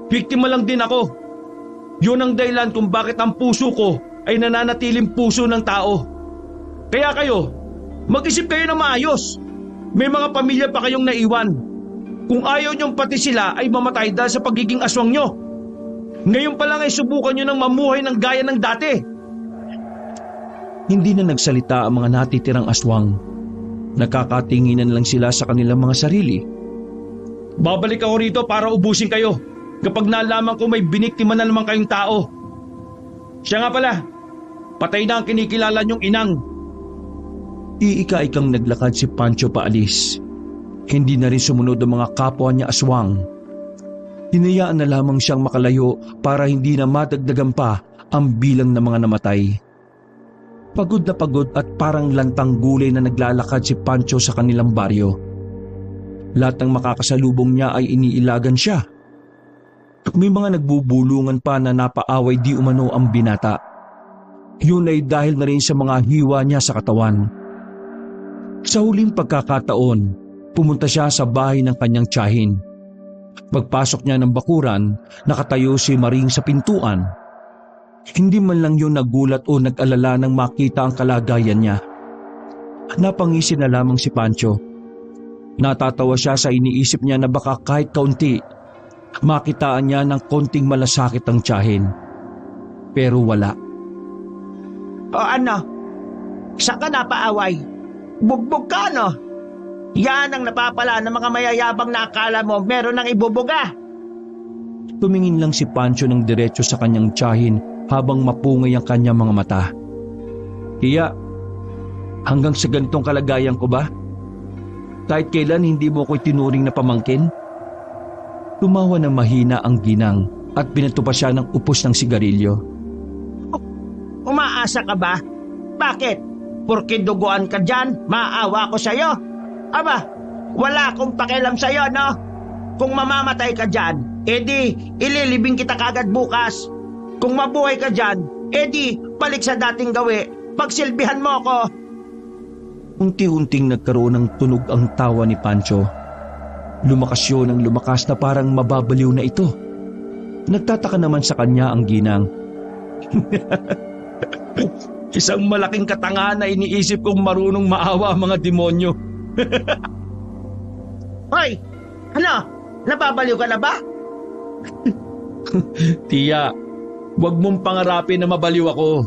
Biktima lang din ako. Yun ang dahilan kung bakit ang puso ko ay nananatiling puso ng tao. Kaya kayo, mag-isip kayo na maayos. May mga pamilya pa kayong naiwan. Kung ayaw niyong pati sila ay mamatay dahil sa pagiging aswang nyo. Ngayon pa lang ay subukan nyo ng mamuhay ng gaya ng dati. Hindi na nagsalita ang mga natitirang aswang. Nakakatinginan lang sila sa kanilang mga sarili. Babalik ako rito para ubusin kayo kapag nalaman ko may biniktima na naman kayong tao. Siya nga pala, patay na ang kinikilala niyong inang. Iika-ikang naglakad si Pancho paalis. Hindi na rin sumunod ang mga kapwa niya aswang. Hinayaan na lamang siyang makalayo para hindi na madagdagan pa ang bilang ng mga namatay. Pagod na pagod at parang lantang gulay na naglalakad si Pancho sa kanilang baryo. Lahat ng makakasalubong niya ay iniilagan siya. May mga nagbubulungan pa na napaaway di umano ang binata. Yun ay dahil na rin sa mga hiwa niya sa katawan. Sa huling pagkakataon, pumunta siya sa bahay ng kanyang tiyahin. Pagpasok niya ng bakuran, nakatayo si Maring sa pintuan. Hindi man lang yun nagulat o nag-alala nang makita ang kalagayan niya. Napangisi na lamang si Pancho. Natatawa siya sa iniisip niya na baka kahit kaunti, makitaan niya ng konting malasakit ang tiyahin. Pero wala. O ano? Saan ka napaaway? Bugbog ka, no? Yan ang napapala ng mga mayayabang na akala mo meron ng ibubuga. Tumingin lang si Pancho ng diretso sa kanyang tiyahin habang mapungay ang kanyang mga mata. Kaya, hanggang sa ganitong kalagayan ko ba? Kahit kailan hindi mo ko'y tinuring na pamangkin? Tumawa ng mahina ang ginang at binato pa siya ng upos ng sigarilyo. Umaasa ka ba? Bakit? Porke duguan ka dyan, maawa ko sa'yo. Aba, wala akong pakialam sa'yo, no? Kung mamamatay ka dyan, edi ililibing kita kagad bukas. Kung mabuhay ka dyan, edi balik sa dating gawi, pagsilbihan mo ko. Unti-unting nagkaroon ng tunog ang tawa ni Pancho. Lumakas yun ng lumakas na parang mababaliw na ito. Nagtataka naman sa kanya ang ginang. Isang malaking katangahan na iniisip kong marunong maawa ang mga demonyo. Hoy, ano? Nababaliw ka na ba? Tiya, huwag mong pangarapin na mabaliw ako.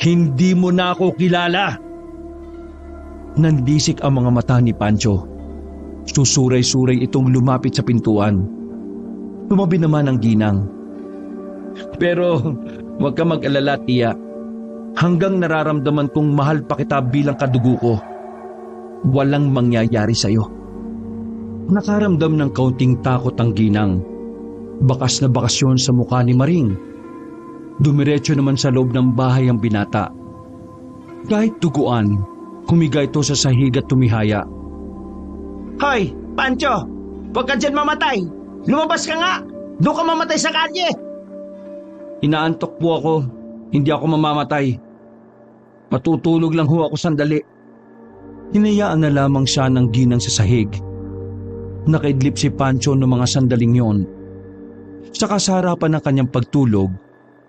Hindi mo na ako kilala. Nandisik ang mga mata ni Pancho. Susuray-suray itong lumapit sa pintuan. Tumabi naman ang ginang. Pero huwag ka mag-alala, tiya. Hanggang nararamdaman kong mahal pa kita bilang kadugo ko, walang mangyayari sa'yo. Nakaramdam ng kaunting takot ang ginang. Bakas na bakas yun sa mukha ni Maring. Dumiretso naman sa loob ng bahay ang binata. Kahit duguan, humiga ito sa sahig at tumihaya. Hoy, Pancho, huwag ka dyan mamatay. Lumabas ka nga. Doon ka mamatay sa kalye. Inaantok po ako. Hindi ako mamamatay. Matutulog lang ho ako sandali. Hinayaan na lamang siya ng ginang sa sahig. Nakaidlip si Pancho noong mga sandaling yon. Sa kasarapan ng kanyang pagtulog,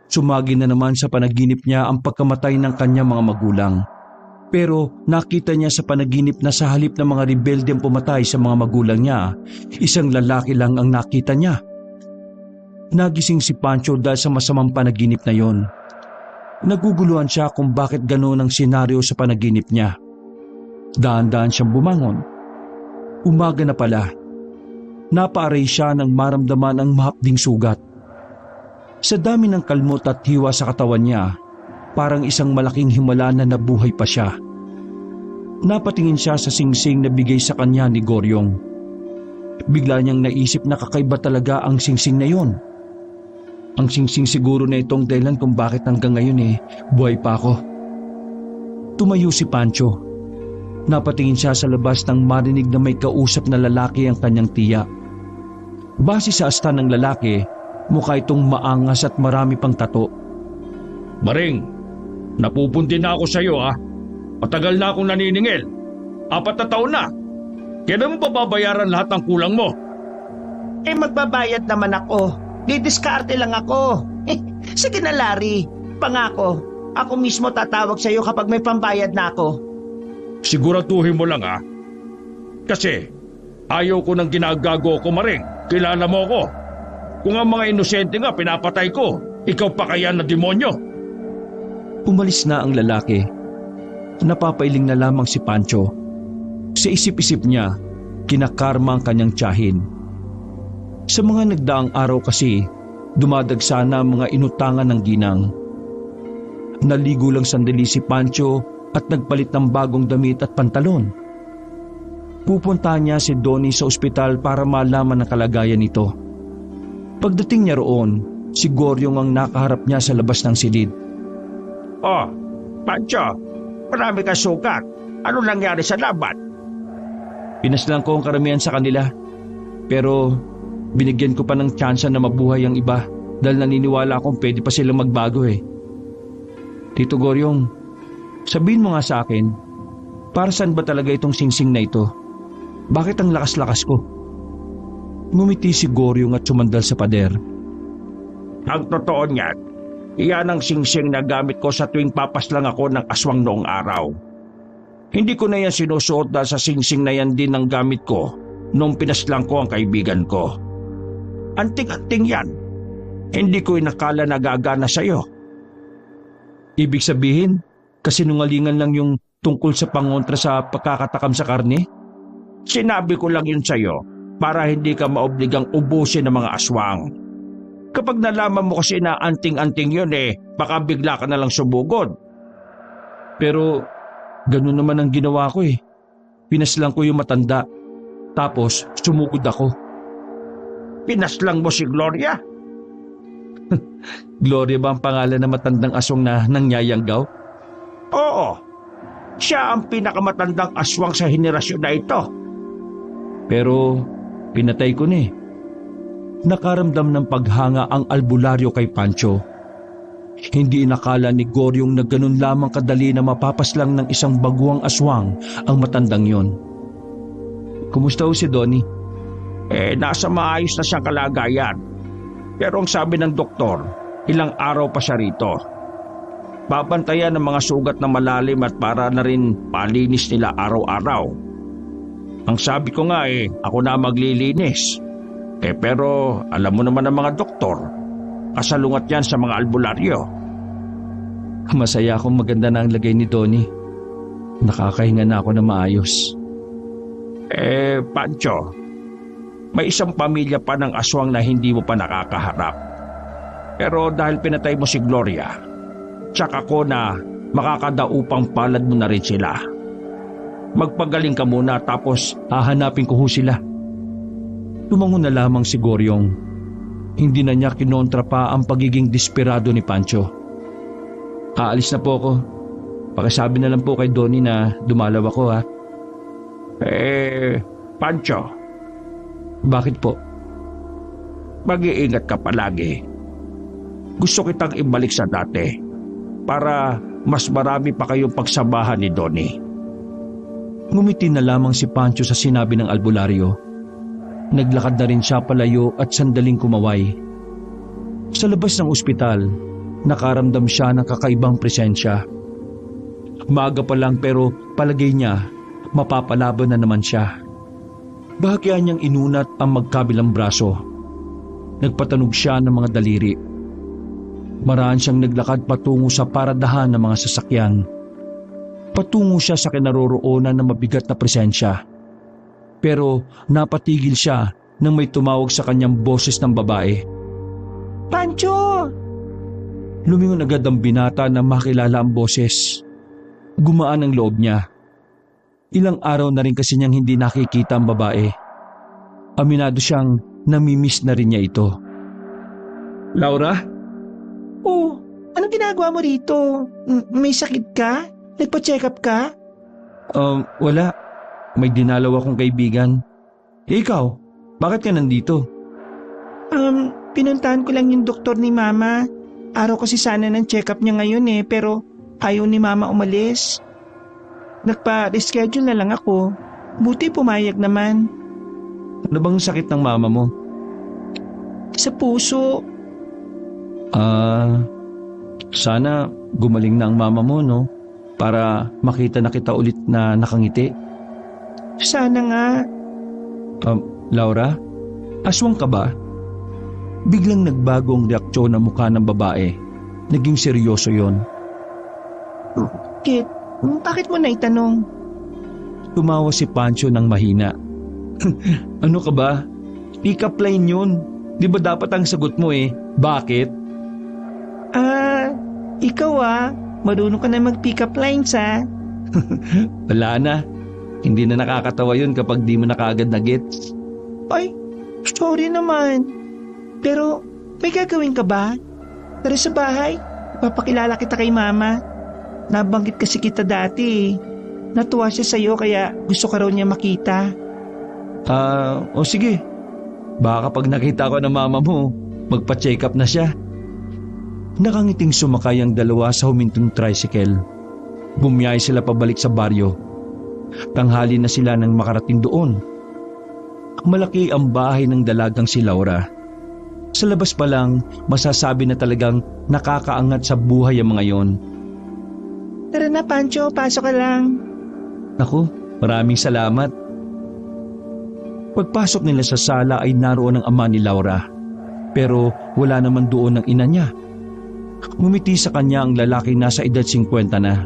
sumagi na naman sa panaginip niya ang pagkamatay ng kanyang mga magulang. Pero nakita niya sa panaginip na sa halip ng mga rebelde ang pumatay sa mga magulang niya, isang lalaki lang ang nakita niya. Nagising si Pancho dahil sa masamang panaginip na yon. Naguguluhan siya kung bakit gano'n ang senaryo sa panaginip niya. Dahan-dahan siyang bumangon. Umaga na pala. Napaaray siya nang maramdaman ang mahapding sugat. Sa dami ng kalmot at hiwa sa katawan niya, parang isang malaking himala na nabuhay pa siya. Napatingin siya sa singsing na bigay sa kanya ni Goryong. Bigla niyang naisip na kakaiba talaga ang singsing na yon. Ang singsing siguro na itong dahilan kung bakit hanggang ngayon buhay pa ako. Tumayo si Pancho. Napatingin siya sa labas nang marinig na may kausap na lalaki ang kanyang tiya. Base sa asta ng lalaki, mukha itong maangas at marami pang tato. Maring, napupunti na ako sa iyo ha. Matagal na akong naniningil. 4 na taon na. Kailan mo pa babayaran lahat ng kulang mo? Magbabayad naman ako. Didiskarte lang ako. Sige na, Larry. Pangako, ako mismo tatawag sa iyo kapag may pambayad na ako. Siguraduhin mo lang ha. Kasi ayaw ko ng ginagago ko, Maring. Kilala mo ko. Kung ang mga inosente nga pinapatay ko, ikaw pa kaya na demonyo? Umalis na ang lalaki. Napapailing na lamang si Pancho. Sa isip-isip niya, kinakarma ang kanyang tiyahin. Sa mga nagdaang araw kasi, dumadagsa na ang mga inutangan ng ginang. Naligo lang sandali si Pancho at nagpalit ng bagong damit at pantalon. Pupunta niya si Donnie sa ospital para malaman ang kalagayan nito. Pagdating niya roon, si Goryong ang nakaharap niya sa labas ng silid. Oh, Pancho, marami ka sugat. Ano nangyari sa laban? Pinaslang ko ang karamihan sa kanila. Pero binigyan ko pa ng tsansa na mabuhay ang iba dahil naniniwala akong pwede pa silang magbago Tito Goryong, sabihin mo nga sa akin, para saan ba talaga itong singsing na ito? Bakit ang lakas-lakas ko? Ngumiti si Goryong at sumandal sa pader. Ang totoo niyan, iyan ang singsing na gamit ko sa tuwing papaslang ako ng aswang noong araw. Hindi ko na yan sinusuot dahil sa singsing na yan din ang gamit ko nung pinaslang ko ang kaibigan ko. Anting-anting yan. Hindi ko inakala na gagana sa'yo. Ibig sabihin, kasinungalingan lang yung tungkol sa pangontra sa pagkakatakam sa karne? Sinabi ko lang yun sa'yo para hindi ka maobligang ubusin ng mga aswang. Kapag nalaman mo kasi na anting-anting yun baka bigla ka na lang subugod. Pero ganun naman ang ginawa ko Pinaslang ko yung matanda. Tapos sumugod ako. Pinaslang mo si Gloria? Gloria ba ang pangalan ng matandang aswang na nangyayanggaw? Oo. Siya ang pinakamatandang aswang sa henerasyon na ito. Pero pinatay ko na Nakaramdam ng paghanga ang albularyo kay Pancho. Hindi inakala ni Goryong na ganun lamang kadali na mapapaslang ng isang baguang aswang ang matandang yon. Kumusta si Donnie? Nasa maayos na siyang kalagayan. Pero ang sabi ng doktor, ilang araw pa siya rito. Babantayan ng mga sugat na malalim at para na rin palinis nila araw-araw. Ang sabi ko nga ako na maglilinis. Pero alam mo naman ang mga doktor, kasalungat yan sa mga albularyo. Masaya akong maganda na ang lagay ni Donnie. Nakakahinga na ako na maayos. Pancho, may isang pamilya pa ng aswang na hindi mo pa nakakaharap. Pero dahil pinatay mo si Gloria, tsaka ko na makakadaupang palad mo na rin sila. Magpagaling ka muna tapos hahanapin ko sila. Tumango na lamang si Goryong. Hindi na niya kinontra pa ang pagiging desperado ni Pancho. Aalis na po ako. Pakisabi na lang po kay Donnie na dumalaw ako Pancho. Bakit po? Mag-iingat ka palagi. Gusto kitang ibalik sa dati para mas marami pa kayong pagsabahan ni Donnie. Ngumiti na lamang si Pancho sa sinabi ng albularyo. Naglakad na rin siya palayo at sandaling kumaway. Sa labas ng ospital, nakaramdam siya ng kakaibang presensya. Maaga pa lang pero palagay niya, mapapalaban na naman siya. Bahagya niyang inunat ang magkabilang braso. Nagpatanog siya ng mga daliri. Maraan siyang naglakad patungo sa paradahan ng mga sasakyan. Patungo siya sa kinaroroonan ng mabigat na presensya. Pero napatigil siya nang may tumawag sa kanyang boses ng babae. Pancho! Lumingon agad ang binata na makilala ang boses. Gumaan ang loob niya. Ilang araw na rin kasi niyang hindi nakikita ang babae. Aminado siyang namimiss na rin niya ito. Laura? Oh, anong ginagawa mo rito? May sakit ka? Nagpa-check up ka? Wala. May dinalaw akong kaibigan. Ikaw, bakit ka nandito? Pinuntahan ko lang yung doktor ni Mama. Araw kasi sana ng check-up niya ngayon pero ayaw ni Mama umalis. Nagpa-reschedule na lang ako. Buti pumayag naman. Ano bang sakit ng mama mo? Sa puso. Sana gumaling na ang mama mo, no? Para makita na kita ulit na nakangiti. Sana nga. Laura, aswang ka ba? Biglang nagbago ang reaksyon ng mukha ng babae. Naging seryoso yon. Kit, bakit mo naitanong? Tumawa si Pancho ng mahina. Ano ka ba? Pick-up line yun. Di ba dapat ang sagot mo Bakit? Ikaw marunong ka na mag-pick up lines Wala na. Hindi na nakakatawa yun kapag di mo na kaagad na-gets. Ay, sorry naman. Pero may gagawin ka ba? Tara sa bahay, papakilala kita kay Mama. Nabanggit kasi kita dati Natuwa siya sa'yo kaya gusto ka raw niya makita. O sige. Baka kapag nakita ko ng mama mo, magpa-check up na siya. Nakangiting sumakay ang dalawa sa humintong tricycle. Bumiyay sila pabalik sa baryo. Tanghali na sila nang makarating doon. Malaki ang bahay ng dalagang si Laura. Sa labas pa lang, masasabi na talagang nakakaangat sa buhay ang mga yon. Tara na Pancho, pasok ka lang. Naku, maraming salamat. Pagpasok nila sa sala ay naroon ang ama ni Laura. Pero wala naman doon ang ina niya. Ngumiti sa kanya ang lalaki nasa edad 50 na.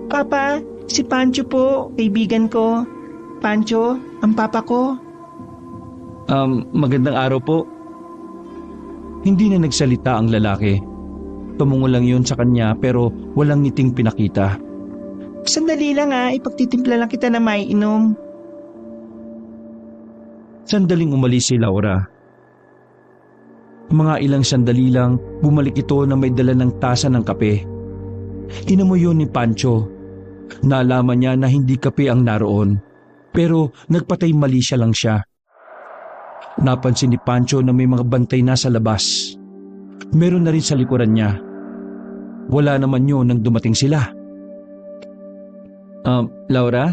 Papa, si Pancho po, kaibigan ko. Pancho, ang papa ko. Magandang araw po. Hindi na nagsalita ang lalaki. Tumungo lang yun sa kanya pero walang ngiting pinakita. Sandali lang ipagtitimpla lang kita na may inom. Sandaling umalis si Laura. Mga ilang sandali lang, bumalik ito na may dala ng tasa ng kape. Inamoy yun ni Pancho. Naalaman niya na hindi kape ang naroon. Pero nagpatay mali siya lang siya. Napansin ni Pancho na may mga bantay na sa labas. Meron na rin sa likuran niya. Wala naman yun nang dumating sila. Laura,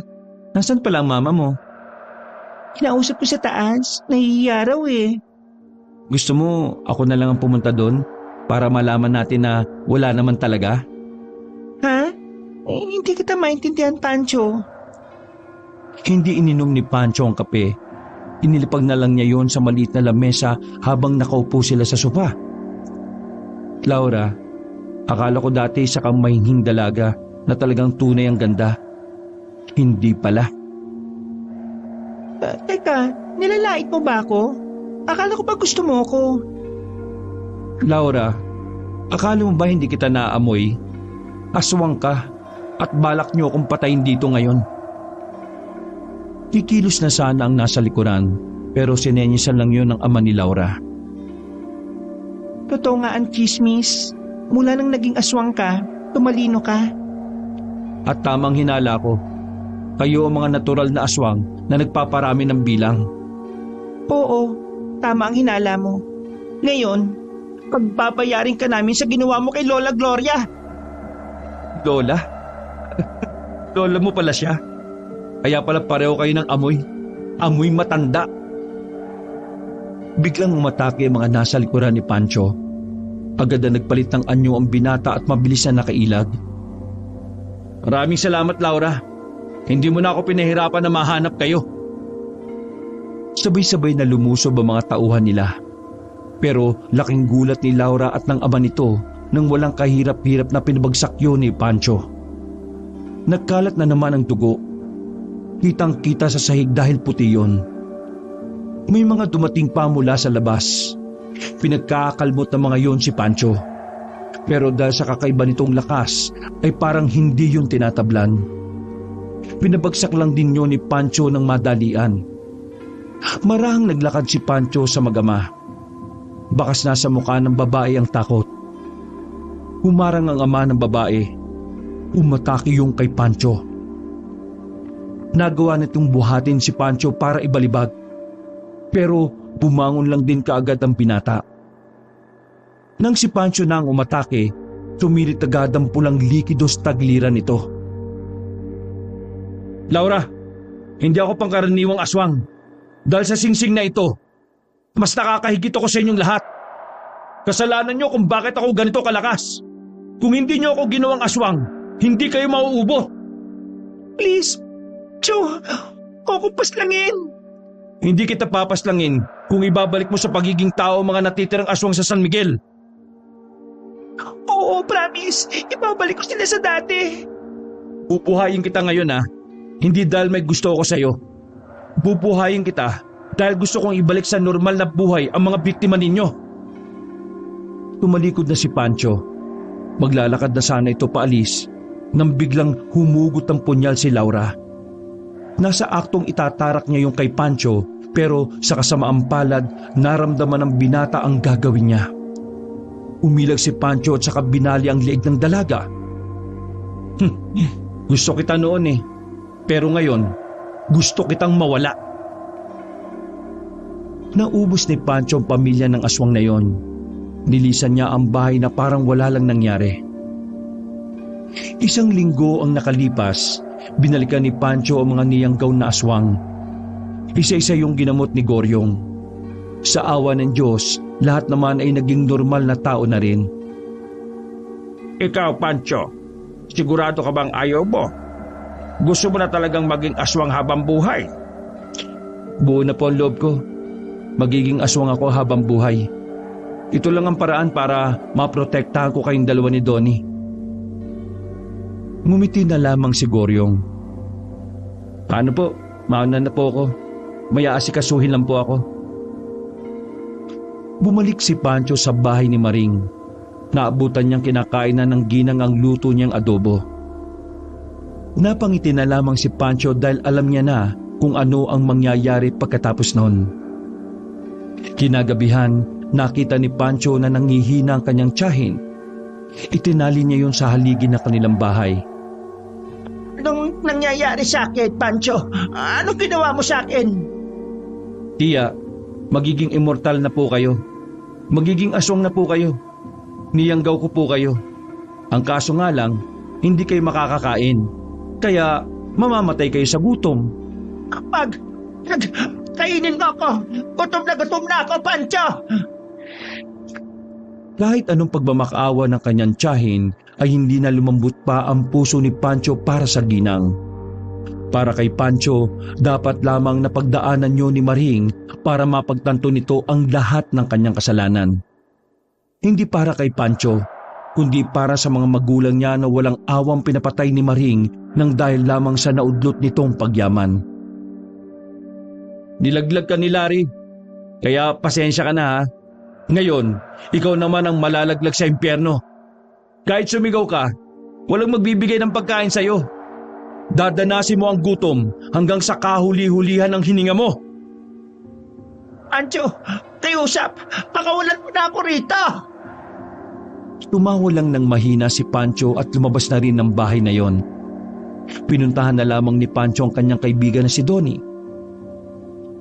nasan pala ang mama mo? Kinausap ko sa taas, nahihiya raw Gusto mo ako na lang ang pumunta doon para malaman natin na wala naman talaga? Ha? Hindi kita maintindihan, Pancho. Hindi ininom ni Pancho ang kape. Inilipag na lang niya yon sa maliit na lamesa habang nakaupo sila sa sofa. Laura, akala ko dati sa kang mahinging dalaga na talagang tunay ang ganda. Hindi pala. Teka, nilalait mo ba ako? Akala ko ba gusto mo ako? Laura, akala mo ba hindi kita naamoy? Aswang ka at balak niyo akong patayin dito ngayon. Kikilos na sana ang nasa likuran pero sinenyesan lang yun ng ama ni Laura. Totoo nga ang chismis. Mula nang naging aswang ka, tumalino ka. At tamang hinala ko. Kayo ang mga natural na aswang na nagpaparami ng bilang. Oo, tama ang hinala mo. Ngayon, pagbabayarin ka namin sa ginawa mo kay Lola Gloria. Lola? Lola mo pala siya? Kaya pala pareho kayo ng amoy. Amoy matanda. Biglang umatake ang mga nasa likuran ni Pancho. Agad na nagpalit ng anyo ang binata at mabilis na nakailag. Maraming salamat, Laura. Hindi mo na ako pinahirapan na mahanap kayo. Sabay-sabay na lumusob ang mga tauhan nila. Pero laking gulat ni Laura at ng ama nito nang walang kahirap-hirap na pinabagsak yun ni Pancho. Nagkalat na naman ang dugo. Kitang-kita sa sahig dahil puti yun. May mga dumating pa mula sa labas. Pinagkakalmot ng mga yon si Pancho. Pero dahil sa kakaiba nitong lakas ay parang hindi yun tinatablan. Pinabagsak lang din yun ni Pancho ng madalian. Marahang naglakad si Pancho sa mag-ama. Bakas nasa mukha ng babae ang takot. Humarang ang ama ng babae. Umatake yung kay Pancho. Nagawa nitong buhatin si Pancho para ibalibag. Pero bumangon lang din kaagad ang binata. Nang si Pancho na ang umatake, tumilit agad ang pulang likido sa tagliran nito. Laura, hindi ako pangkaraniwang aswang. Dahil sa singsing na ito, mas nakakahigit ako sa inyong lahat. Kasalanan nyo kung bakit ako ganito kalakas. Kung hindi nyo ako ginawang aswang, hindi kayo mauubo. Please, Joe, kukupaslangin. Hindi kita papaslangin kung ibabalik mo sa pagiging tao mga natitirang aswang sa San Miguel. Oo, promise. Ibabalik ko sila sa dati. Bubuhayin kita ngayon hindi dahil may gusto ako sa'yo. Bubuhayin kita dahil gusto kong ibalik sa normal na buhay ang mga biktima ninyo. Tumalikod na si Pancho. Maglalakad na sana ito paalis nang biglang humugot ang punyal si Laura. Nasa aktong itatarak niya yung kay Pancho pero sa kasamaang palad naramdaman ng binata ang gagawin niya. Umilag si Pancho at saka binali ang leeg ng dalaga. Gusto kita noon pero ngayon gusto kitang mawala. Naubos ni Pancho ang pamilya ng aswang na yon. Nilisan niya ang bahay na parang wala lang nangyari. 1 linggo ang nakalipas, binalikan ni Pancho ang mga niyanggaw na aswang. Isa-isa yung ginamot ni Goryong. Sa awa ng Diyos, lahat naman ay naging normal na tao na rin. Ikaw, Pancho, sigurado ka bang ayaw mo? Gusto mo na talagang maging aswang habang buhay? Buo na po ang loob ko. Magiging aswang ako habang buhay. Ito lang ang paraan para maprotektahan ko kayong dalawa ni Donnie. Ngumiti na lamang si Goryong. Paano po? Mauna na po ako. May aasikasuhin lang po ako. Bumalik si Pancho sa bahay ni Maring. Naabutan niyang kinakainan ng ginang ang luto niyang adobo. Napangiti na lamang si Pancho dahil alam niya na kung ano ang mangyayari pagkatapos noon. Kinagabihan, nakita ni Pancho na nangihina ang kanyang tiyahin. Itinali niya yun sa haligi na kanilang bahay. Anong nangyayari sa akin, Pancho? Anong ginawa mo sa akin? Tiya, magiging immortal na po kayo. Magiging aswang na po kayo. Niyanggaw ko po kayo. Ang kaso nga lang, hindi kayo makakakain. Kaya mamamatay kayo sa gutom. Kapag kainin mo ako, gutom na ako, Pancho! Kahit anong pagmamakaawa ng kanyang tiyahin ay hindi na lumambot pa ang puso ni Pancho para sa ginang. Para kay Pancho, dapat lamang napagdaanan niyo ni Maring para mapagtanto nito ang lahat ng kanyang kasalanan. Hindi para kay Pancho, kundi para sa mga magulang niya na walang awang pinapatay ni Maring nang dahil lamang sa naudlot nitong pagyaman. Nilaglag ka ni Larry, kaya pasensya ka na Ngayon, ikaw naman ang malalaglag sa impyerno. Kahit sumigaw ka, walang magbibigay ng pagkain sa'yo. Dadanasin mo ang gutom hanggang sa kahuli-hulihan ng hininga mo. Pancho, Tiusap, pakawalan mo na ako rito! Tumawa lang ng mahina si Pancho at lumabas na rin ng bahay na yon. Pinuntahan na lamang ni Pancho ang kanyang kaibigan na si Donnie.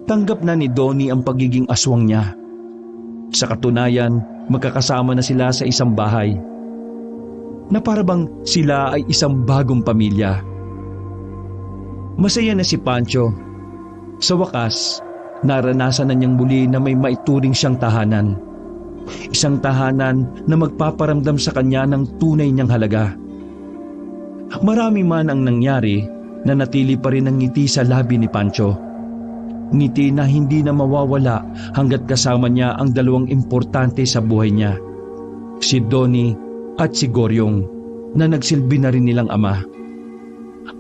Tanggap na ni Donnie ang pagiging aswang niya. Sa katunayan, magkakasama na sila sa isang bahay. Na parabang sila ay isang bagong pamilya. Masaya na si Pancho. Sa wakas, naranasan na niyang muli na may maituring siyang tahanan. Isang tahanan na magpaparamdam sa kanya ng tunay niyang halaga. Marami man ang nangyari, nanatili pa rin ang ngiti sa labi ni Pancho. Ngiti na hindi na mawawala hanggat kasama niya ang dalawang importante sa buhay niya. Si Donnie at si Goryong na nagsilbi na rin nilang ama.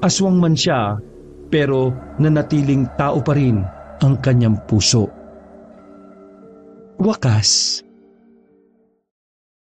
Aswang man siya, pero nanatiling tao pa rin ang kanyang puso. Wakas.